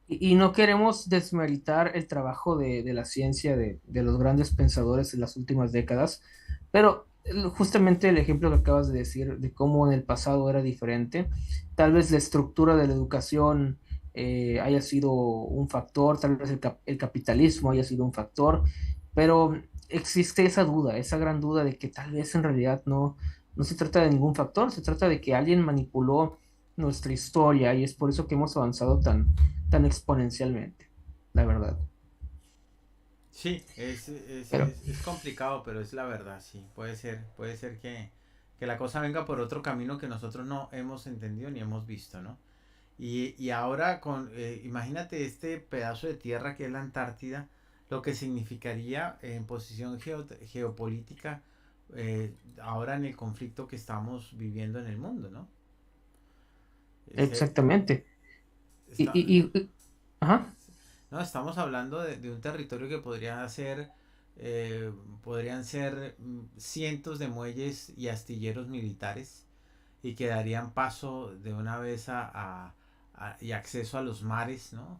Y no queremos desmeritar el trabajo de la ciencia, de los grandes pensadores en las últimas décadas, pero justamente el ejemplo que acabas de decir de cómo en el pasado era diferente, tal vez la estructura de la educación haya sido un factor, tal vez el capitalismo haya sido un factor, pero existe esa duda, esa gran duda de que tal vez en realidad no se trata de ningún factor, se trata de que alguien manipuló nuestra historia y es por eso que hemos avanzado tan exponencialmente, la verdad. Sí, Pero es complicado, pero es la verdad, sí. Puede ser que la cosa venga por otro camino que nosotros no hemos entendido ni hemos visto, ¿no? Y ahora imagínate este pedazo de tierra que es la Antártida, lo que significaría en posición geopolítica ahora en el conflicto que estamos viviendo en el mundo, ¿no? Este, exactamente. Y, está, ajá. no, estamos hablando de un territorio que podría ser, podrían ser cientos de muelles y astilleros militares y que darían paso de una vez y acceso a los mares, ¿no?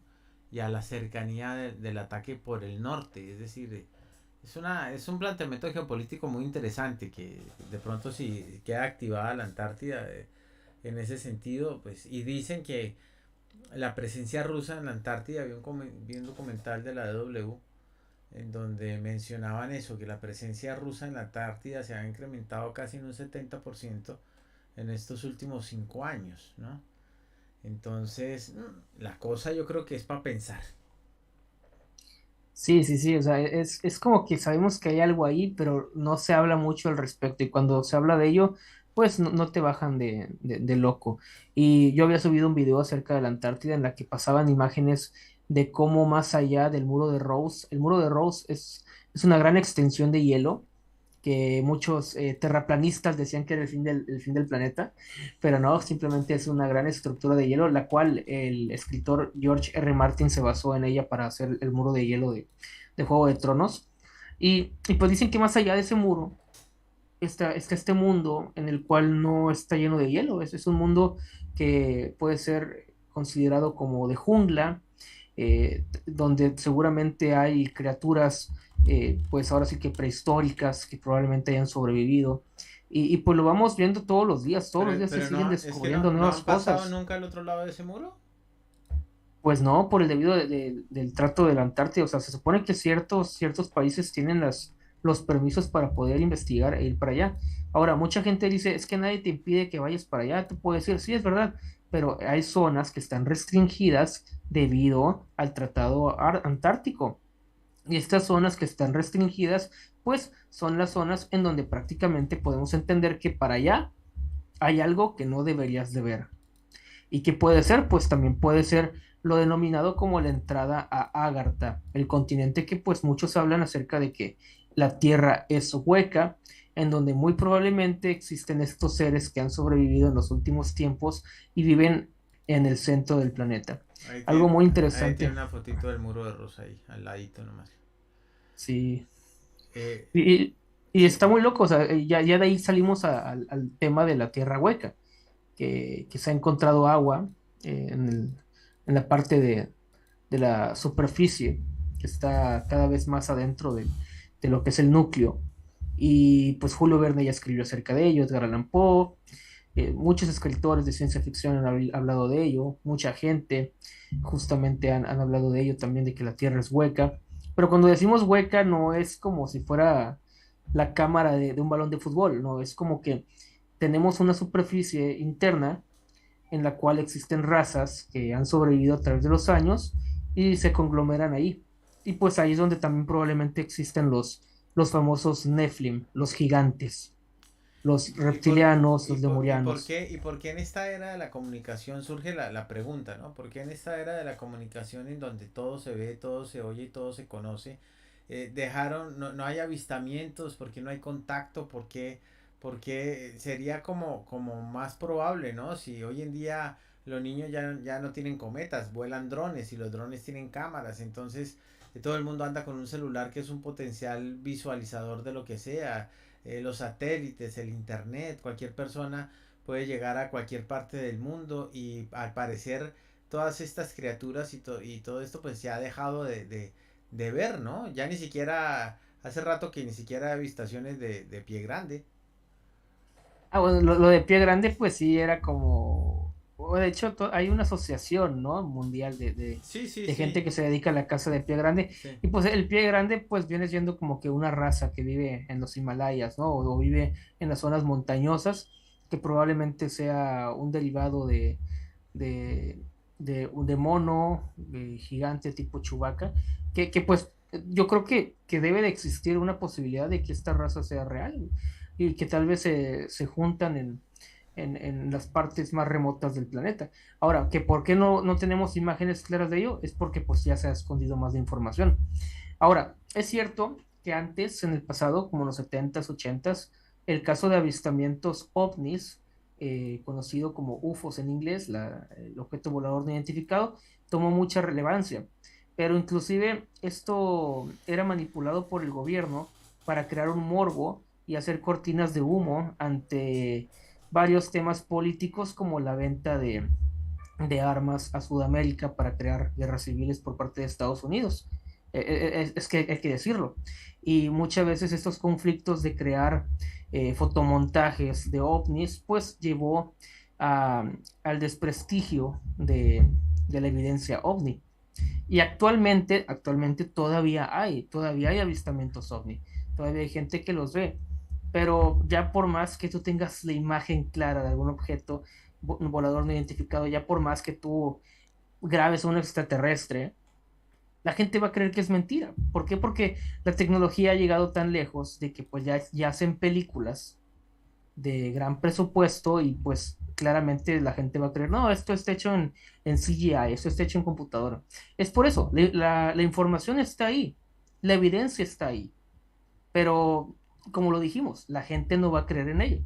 Y a la cercanía del ataque por el norte. Es decir, es un planteamiento geopolítico muy interesante que de pronto si queda activada la Antártida en ese sentido, pues, y dicen que la presencia rusa en la Antártida, vi un documental de la DW en donde mencionaban eso, que la presencia rusa en la Antártida se ha incrementado casi en un 70% en estos últimos 5 años, ¿no? Entonces, la cosa yo creo que es para pensar. Sí, sí, sí, o sea, es como que sabemos que hay algo ahí, pero no se habla mucho al respecto y cuando se habla de ello, pues no te bajan de loco. Y yo había subido un video acerca de la Antártida en la que pasaban imágenes de cómo más allá del muro de Ross, el muro de Ross es una gran extensión de hielo que muchos terraplanistas decían que era el fin del planeta, pero no, simplemente es una gran estructura de hielo, la cual el escritor George R. Martin se basó en ella para hacer el muro de hielo de Juego de Tronos. Y pues dicen que más allá de ese muro está este mundo en el cual no está lleno de hielo, es un mundo que puede ser considerado como de jungla, donde seguramente hay criaturas, pues ahora sí que prehistóricas, que probablemente hayan sobrevivido. Y pues lo vamos viendo todos los días se Pero siguen no, es que no, descubriendo no nuevas han pasado cosas. nunca al otro lado de ese muro. Pues no, por el debido del trato de la Antártida, o sea, se supone que ciertos países tienen los permisos para poder investigar e ir para allá. Ahora, mucha gente dice, es que nadie te impide que vayas para allá, tú puedes decir, sí, es verdad, pero hay zonas que están restringidas debido al Tratado Antártico. Y estas zonas que están restringidas, pues son las zonas en donde prácticamente podemos entender que para allá hay algo que no deberías de ver. ¿Y qué puede ser? Pues también puede ser lo denominado como la entrada a Ágartha, el continente que pues muchos hablan acerca de que la Tierra es hueca, en donde muy probablemente existen estos seres que han sobrevivido en los últimos tiempos y viven en el centro del planeta. Algo muy Ahí tiene interesante, una fotito del muro de Rosa ahí, al ladito nomás. sí. Eh, Y sí, está muy loco, o sea, ya de ahí salimos al tema de la Tierra hueca, que se ha encontrado agua en la parte de la superficie, que está cada vez más adentro de lo que es el núcleo. Y pues Julio Verne ya escribió acerca de ello, Edgar Allan Poe, muchos escritores de ciencia ficción han hablado de ello, mucha gente justamente han hablado de ello también, de que la Tierra es hueca. Pero cuando decimos hueca no es como si fuera la cámara de un balón de fútbol, no, es como que tenemos una superficie interna en la cual existen razas que han sobrevivido a través de los años y se conglomeran ahí. Y pues ahí es donde también probablemente existen los famosos Nephilim, los gigantes, los reptilianos, los lemurianos. y por qué en esta era de la comunicación surge la pregunta, ¿no? ¿Por qué en esta era de la comunicación en donde todo se ve, todo se oye y todo se conoce, no hay avistamientos, por qué no hay contacto, por qué sería como más probable, ¿no? Si hoy en día los niños ya no tienen cometas, vuelan drones y los drones tienen cámaras, entonces todo el mundo anda con un celular que es un potencial visualizador de lo que sea, los satélites, el internet, cualquier persona puede llegar a cualquier parte del mundo y al parecer todas estas criaturas y todo esto pues se ha dejado de ver, ¿no? Ya ni siquiera, hace rato que ni siquiera hay avistaciones de pie grande. Ah, bueno, lo de Pie Grande, pues sí, era como, o de hecho, hay una asociación, ¿no? Mundial Sí, sí, de gente sí, que se dedica a la caza de Pie Grande. sí. Y pues el Pie Grande, pues viene siendo como que una raza que vive en los Himalayas, ¿no? O vive en las zonas montañosas, que probablemente sea un derivado de, de mono gigante tipo Chewbacca, que pues yo creo que debe de existir una posibilidad de que esta raza sea real y que tal vez se juntan en las partes más remotas del planeta. Ahora, que por qué no tenemos imágenes claras de ello, es porque pues ya se ha escondido más de información. Ahora, es cierto que antes, en el pasado, como en los 70s, 80s, el caso de avistamientos ovnis, conocido como UFOs en inglés, el objeto volador no identificado, tomó mucha relevancia. Pero inclusive esto era manipulado por el gobierno para crear un morbo y hacer cortinas de humo ante varios temas políticos como la venta de armas a Sudamérica para crear guerras civiles por parte de Estados Unidos. Es que hay que decirlo. Y muchas veces estos conflictos de crear fotomontajes de ovnis, pues llevó al desprestigio de la evidencia ovni. Y actualmente todavía hay avistamientos ovni, todavía hay gente que los ve, pero ya por más que tú tengas la imagen clara de algún objeto volador no identificado, ya por más que tú grabes a un extraterrestre, la gente va a creer que es mentira. ¿Por qué? Porque la tecnología ha llegado tan lejos de que pues ya hacen películas de gran presupuesto y pues claramente la gente va a creer, no, esto está hecho en CGI, esto está hecho en computadora. Es por eso, la información está ahí, la evidencia está ahí, pero como lo dijimos, la gente no va a creer en ello,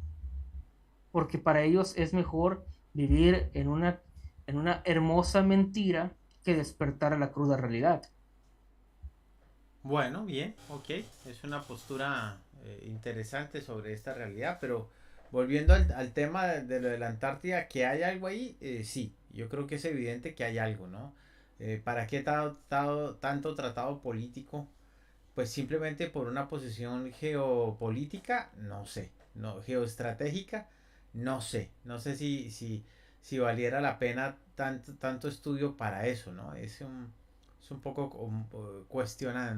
porque para ellos es mejor vivir en una hermosa mentira que despertar a la cruda realidad. Bueno, bien, ok. Es una postura interesante sobre esta realidad, pero volviendo al tema de lo de la Antártida, que hay algo ahí, sí, yo creo que es evidente que hay algo, ¿no? ¿Para qué tanto tratado político? Pues simplemente por una posición geopolítica, no sé, no, geoestratégica, no sé si valiera la pena tanto estudio para eso, ¿no? Es un poco cuestiona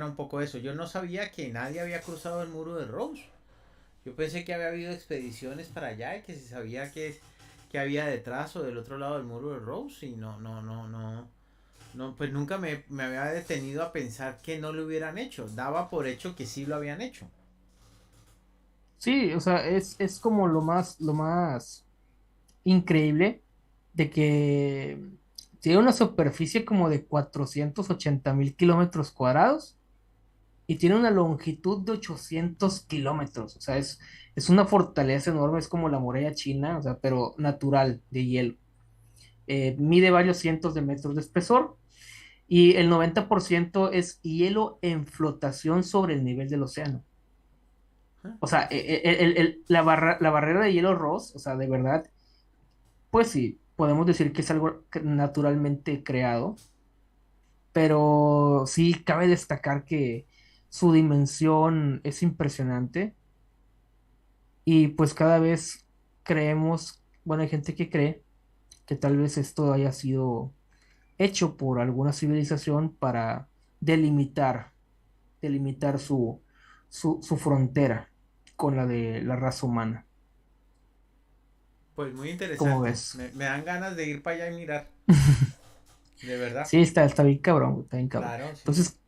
un poco eso. Yo no sabía que nadie había cruzado el muro de Rose. Yo pensé que había habido expediciones para allá y que se sabía que había detrás o del otro lado del muro de Rose y no, pues nunca me había detenido a pensar que no lo hubieran hecho. Daba por hecho que sí lo habían hecho. Sí, o sea, es como lo más increíble de que tiene una superficie como de 480.000 kilómetros cuadrados y tiene una longitud de 800 kilómetros. O sea, es una fortaleza enorme, es como la muralla china, o sea, pero natural, de hielo. Mide varios cientos de metros de espesor y el 90% es hielo en flotación sobre el nivel del océano. ¿Eh? O sea, la barrera de hielo Ross, o sea, de verdad, pues sí, podemos decir que es algo naturalmente creado, pero sí cabe destacar que su dimensión es impresionante y pues cada vez creemos, bueno, hay gente que cree que tal vez esto haya sido hecho por alguna civilización para delimitar, delimitar su frontera con la de la raza humana. Pues muy ¿Cómo interesante. ves? Me dan ganas de ir para allá y mirar. De verdad. Sí, está bien cabrón, güey, está bien cabrón. Claro, sí. Entonces,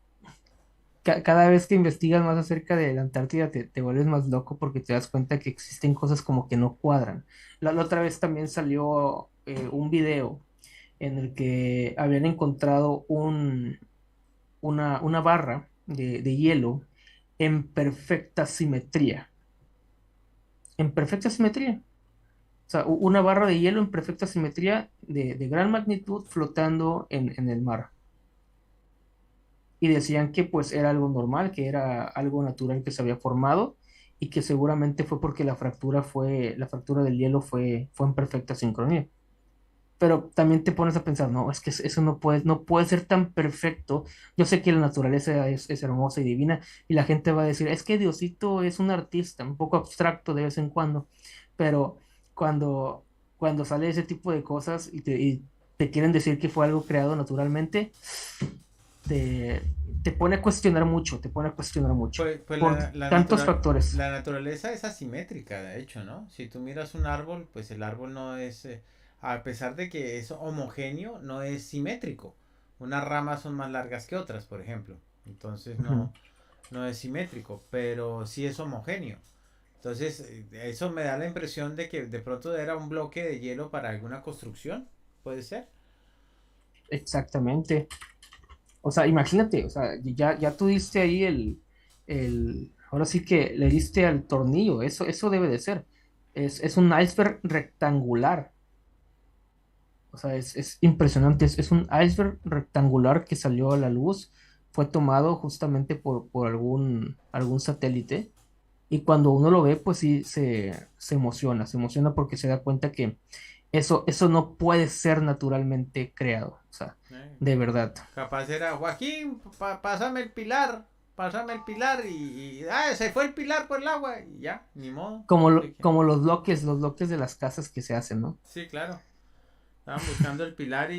cada vez que investigas más acerca de la Antártida te vuelves más loco porque te das cuenta que existen cosas como que no cuadran. La otra vez también salió un video en el que habían encontrado una barra de hielo en perfecta simetría. En perfecta simetría. sea, una barra de hielo en perfecta simetría de gran magnitud flotando en el mar. Y decían que pues era algo normal, que era algo natural que se había formado y que seguramente fue porque la fractura del hielo fue en perfecta sincronía. Pero también te pones a pensar, no, es que eso no puede ser tan perfecto. Yo sé que la naturaleza es hermosa y divina y la gente va a decir, es que Diosito es un artista, un poco abstracto de vez en cuando, pero cuando, cuando sale ese tipo de cosas y te quieren decir que fue algo creado naturalmente, te, te pone a cuestionar mucho, te pone a cuestionar mucho, Pues por tantos factores. la naturaleza es asimétrica, de hecho, ¿no? Si tú miras un árbol, pues el árbol no es, a pesar de que es homogéneo, no es simétrico. Unas ramas son más largas que otras, por ejemplo. Entonces Ujú. no es simétrico, pero sí es homogéneo. Entonces, eso me da la impresión de que de pronto era un bloque de hielo para alguna construcción, ¿puede ser? Exactamente. O sea, imagínate, o sea, ya tú diste ahí ahora sí que le diste al tornillo, eso debe de ser. Es un iceberg rectangular, o sea, es impresionante, es un iceberg rectangular que salió a la luz, fue tomado justamente por algún satélite, y cuando uno lo ve, pues sí se emociona porque se da cuenta que eso no puede ser naturalmente creado, o sea, Eh, de verdad. Capaz era, Joaquín, pásame el pilar se fue el pilar por el agua y ya, ni modo. Como los bloques de las casas que se hacen, ¿no? Sí, claro. Estaban buscando el pilar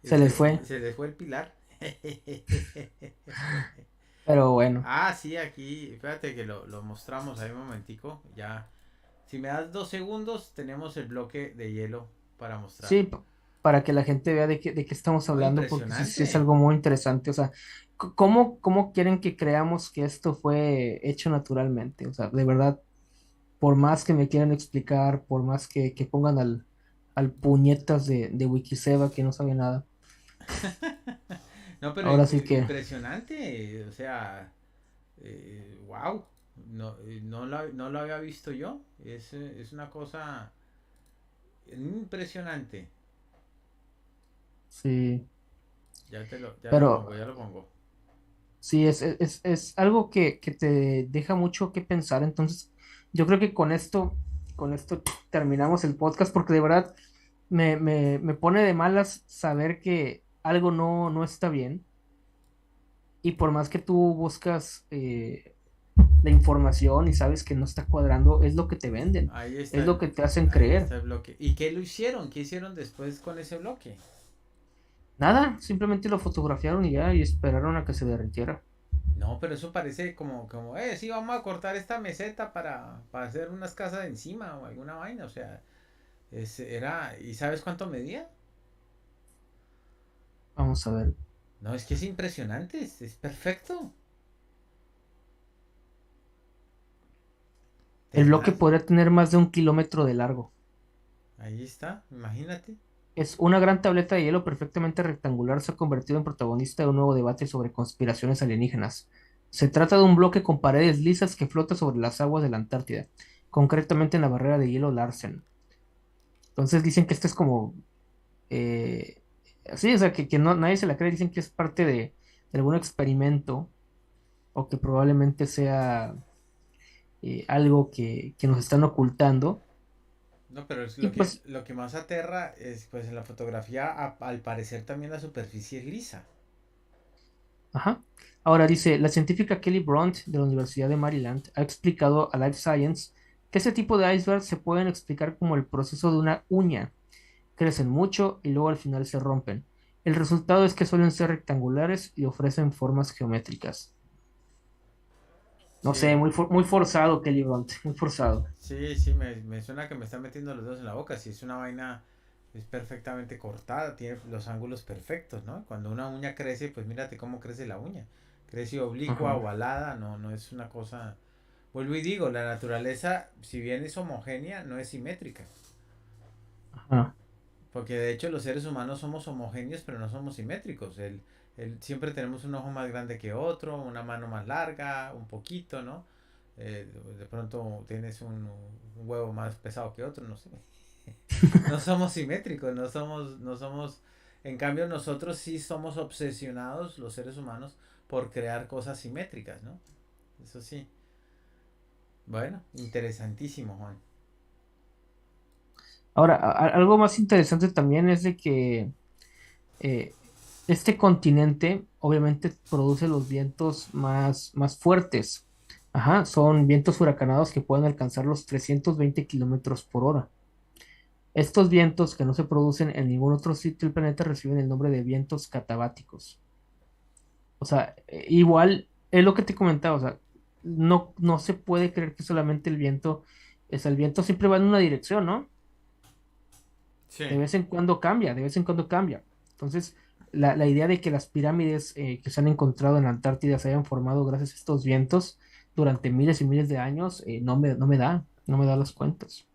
Se les fue, se les fue el pilar. pero bueno. Ah, sí, aquí, fíjate que lo mostramos ahí un momentico. Ya, si me das 2 segundos, tenemos el bloque de hielo para mostrar. Sí, para que la gente vea de qué estamos No, hablando, porque sí, sí es impresionante. algo muy interesante. O sea, ¿cómo quieren que creamos que esto fue hecho naturalmente? O sea, de verdad, por más que me quieran explicar, por más que pongan al puñetas de Wikiseba que no sabe nada, No, pero ahora sí que impresionante. O sea, wow. No, no lo había visto yo. Es una cosa impresionante. sí. Ya lo Pero pongo, ya lo pongo. sí, es algo que te deja mucho que pensar. Entonces, yo creo que con esto terminamos el podcast porque de verdad me pone de malas saber que algo no está bien. Y por más que tú buscas la información y sabes que no está cuadrando, es lo que te venden, es lo que te hacen Ahí creer. está el bloque. ¿Y qué lo hicieron? ¿Qué hicieron después con ese bloque? Nada, simplemente lo fotografiaron y ya, y esperaron a que se derritiera. No, pero eso parece sí, vamos a cortar esta meseta para hacer unas casas encima o alguna vaina. O sea, ¿y sabes cuánto medía? Vamos a ver. No, es que es impresionante, es perfecto. De El bloque verdad. podría tener más de 1 kilómetro de largo. Ahí está, imagínate. Es una gran tableta de hielo perfectamente rectangular, se ha convertido en protagonista de un nuevo debate sobre conspiraciones alienígenas. Se trata de un bloque con paredes lisas que flota sobre las aguas de la Antártida, concretamente en la barrera de hielo Larsen. Entonces dicen que esto es como, eh, sí, o sea, que no, nadie se la cree, dicen que es parte de algún experimento o que probablemente sea algo que nos están ocultando. No, pero es Y pues, lo que más aterra es, pues en la fotografía, al parecer también la superficie es lisa. ajá. Ahora dice, la científica Kelly Brunt de la Universidad de Maryland ha explicado a Life Science que ese tipo de icebergs se pueden explicar como el proceso de una uña. Crecen mucho y luego al final se rompen. El resultado es que suelen ser rectangulares y ofrecen formas geométricas. No sé, Sí, muy forzado Kelly Brunt, muy forzado. sí, me suena que me están metiendo los dedos en la boca. Si es una vaina, es perfectamente cortada, tiene los ángulos perfectos, ¿no? Cuando una uña crece, pues mírate cómo crece la uña. Crece oblicua, Ajá, ovalada, no es una cosa. Vuelvo y digo, la naturaleza, si bien es homogénea, no es simétrica. ajá. Porque de hecho los seres humanos somos homogéneos, pero no somos simétricos. Siempre tenemos un ojo más grande que otro, una mano más larga, un poquito, ¿no? De pronto tienes un huevo más pesado que otro, no sé. No somos simétricos, no somos, en cambio nosotros sí somos obsesionados, los seres humanos, por crear cosas simétricas, ¿no? Eso sí. Bueno, interesantísimo, Juan. Ahora, algo más interesante también es de que eh, este continente obviamente produce los vientos más fuertes. Ajá, son vientos huracanados que pueden alcanzar los 320 kilómetros por hora. Estos vientos que no se producen en ningún otro sitio del planeta reciben el nombre de vientos catabáticos. O sea, igual es lo que te comentaba, o sea, no se puede creer que solamente el viento, es el viento siempre va en una dirección, ¿no? De Sí. vez en cuando cambia, de vez en cuando cambia. Entonces, la idea de que las pirámides que se han encontrado en la Antártida se hayan formado gracias a estos vientos durante miles y miles de años, no me da las cuentas,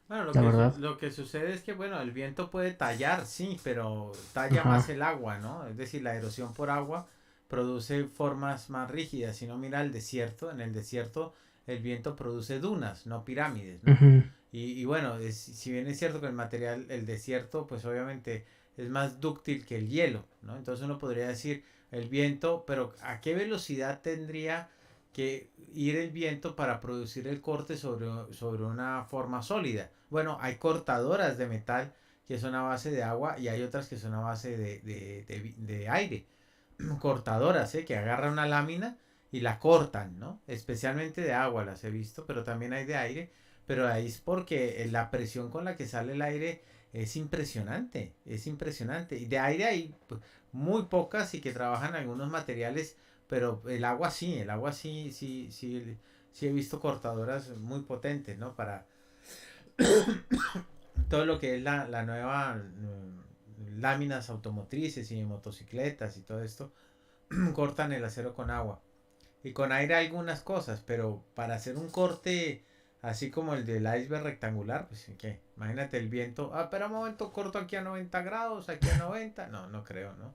Bueno, la verdad. lo que sucede es que, bueno, el viento puede tallar, sí, pero talla más Ajá. el agua, ¿no? Es decir, la erosión por agua produce formas más rígidas. Si no mira el desierto, en el desierto el viento produce dunas, no pirámides, ¿no? Ujú, Y bueno, si bien es cierto que el material, el desierto, pues obviamente es más dúctil que el hielo, ¿no? Entonces uno podría decir el viento, pero ¿a qué velocidad tendría que ir el viento para producir el corte sobre una forma sólida? Bueno, hay cortadoras de metal que son a base de agua y hay otras que son a base de aire. Cortadoras, que agarran una lámina y la cortan, ¿no? Especialmente de agua las he visto, pero también hay de aire. Pero ahí es porque la presión con la que sale el aire es impresionante, es impresionante. Y de aire hay pues, muy pocas y que trabajan algunos materiales, pero el agua sí, sí, sí, sí he visto cortadoras muy potentes, ¿no? Para todo lo que es la nueva láminas automotrices y motocicletas y todo esto, cortan el acero con agua. Y con aire algunas cosas, pero para hacer un corte así como el del iceberg rectangular, pues ¿qué? Imagínate el viento. Ah, pero un momento, corto aquí a 90 grados, aquí a 90. No, no creo, ¿no?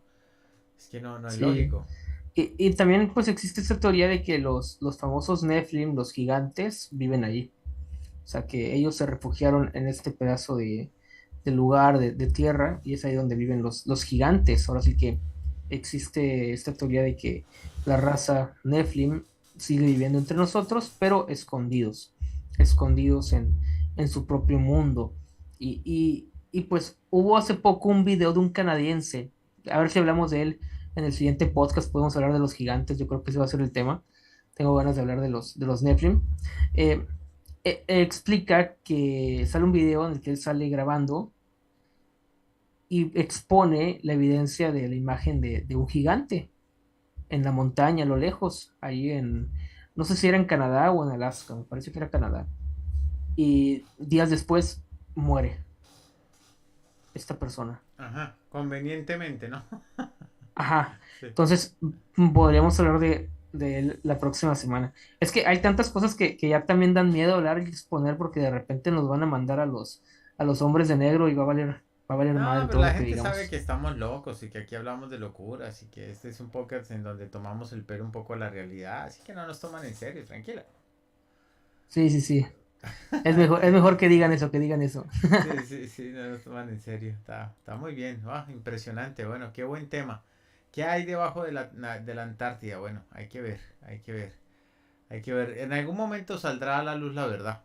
Es que no, no es sí. lógico. Y también pues existe esta teoría de que los famosos Nephilim, los gigantes, viven allí. O sea, que ellos se refugiaron en este pedazo de lugar, de tierra, y es ahí donde viven los gigantes. Ahora sí que existe esta teoría de que la raza Nephilim sigue viviendo entre nosotros, pero escondidos, escondidos en su propio mundo. Y pues hubo hace poco un video de un canadiense, a ver si hablamos de él en el siguiente podcast, podemos hablar de los gigantes, yo creo que ese va a ser el tema. Tengo ganas de hablar de los Nephilim. Eh, explica que sale un video en el que él sale grabando y expone la evidencia de la imagen de un gigante en la montaña, a lo lejos, ahí no sé si era en Canadá o en Alaska, me parece que era Canadá. Y días después muere esta persona. Ajá, convenientemente, ¿no? Ajá, Sí. entonces podríamos hablar de él la próxima semana. Es que hay tantas cosas que ya también dan miedo hablar y exponer porque de repente nos van a mandar a los hombres de negro y va a valer No, madre pero todo la lo que gente sabe digamos. que estamos locos y que aquí hablamos de locuras y que este es un podcast en donde tomamos el pelo un poco a la realidad, así que no nos toman en serio, tranquila. Sí, sí, sí. Es mejor que digan eso, que digan eso. Sí, sí, sí, no nos toman en serio. Está muy bien. Ah, impresionante. Bueno, qué buen tema. ¿Qué hay debajo de la Antártida? Bueno, hay que ver, hay que ver, hay que ver. En algún momento saldrá a la luz la verdad.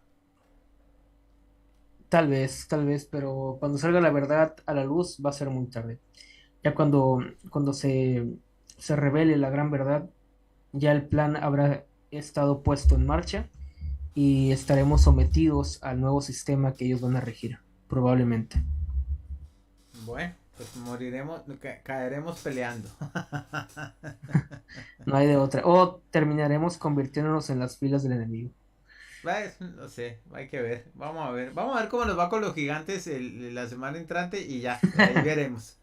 Tal vez, pero cuando salga la verdad a la luz va a ser muy tarde. Ya cuando se revele la gran verdad, ya el plan habrá estado puesto en marcha y estaremos sometidos al nuevo sistema que ellos van a regir, probablemente. Bueno, pues moriremos, caeremos peleando. No hay de otra. O terminaremos convirtiéndonos en las filas del enemigo. Pues, no sé, hay que ver. Vamos a ver. Vamos a ver cómo nos va con los gigantes la semana entrante y ya, ahí veremos.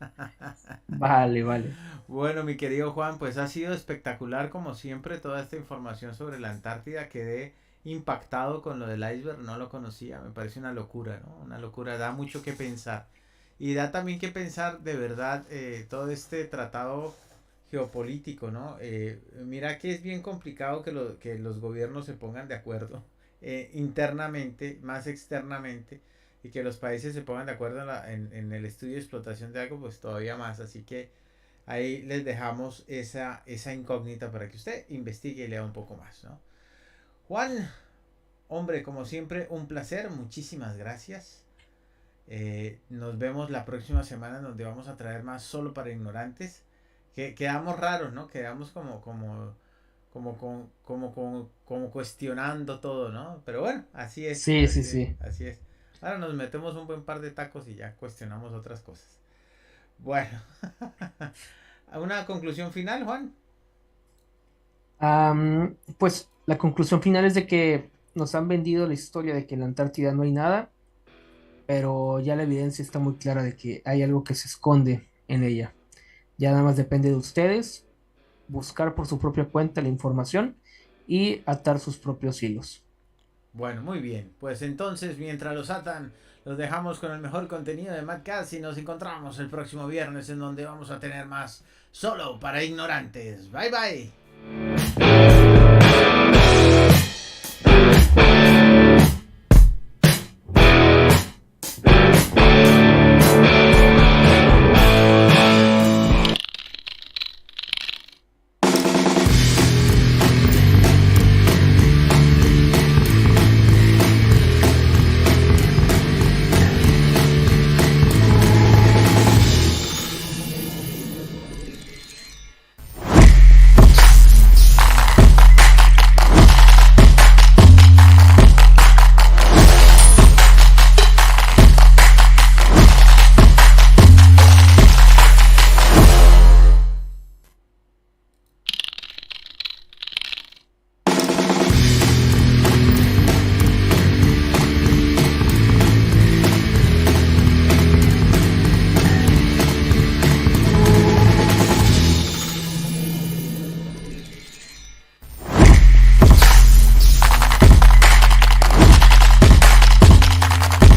Vale, vale. Bueno, mi querido Juan, pues ha sido espectacular como siempre toda esta información sobre la Antártida. Quedé impactado con lo del iceberg, no lo conocía, me parece una locura, ¿no? Una locura, da mucho que pensar. Y da también que pensar de verdad todo este tratado geopolítico, ¿no? Mira que es bien complicado que los gobiernos se pongan de acuerdo internamente, más externamente, y que los países se pongan de acuerdo en el estudio de explotación de algo, pues todavía más. Así que ahí les dejamos esa incógnita para que usted investigue y lea un poco más, ¿no? Juan, hombre, como siempre, un placer, muchísimas gracias. Nos vemos la próxima semana donde vamos a traer más solo para ignorantes. Que quedamos raros, ¿no? Quedamos como cuestionando todo, ¿no? Pero bueno, así es, Sí, sí, así es, sí. así es. Ahora nos metemos un buen par de tacos y ya cuestionamos otras cosas. Bueno, ¿una conclusión final, Juan? Pues la conclusión final es de que nos han vendido la historia de que en la Antártida no hay nada, pero ya la evidencia está muy clara de que hay algo que se esconde en ella. Ya nada más depende de ustedes buscar por su propia cuenta la información y atar sus propios hilos. Bueno, muy bien. Pues entonces, mientras los atan, los dejamos con el mejor contenido de Madcast y nos encontramos el próximo viernes en donde vamos a tener más solo para ignorantes. Bye bye.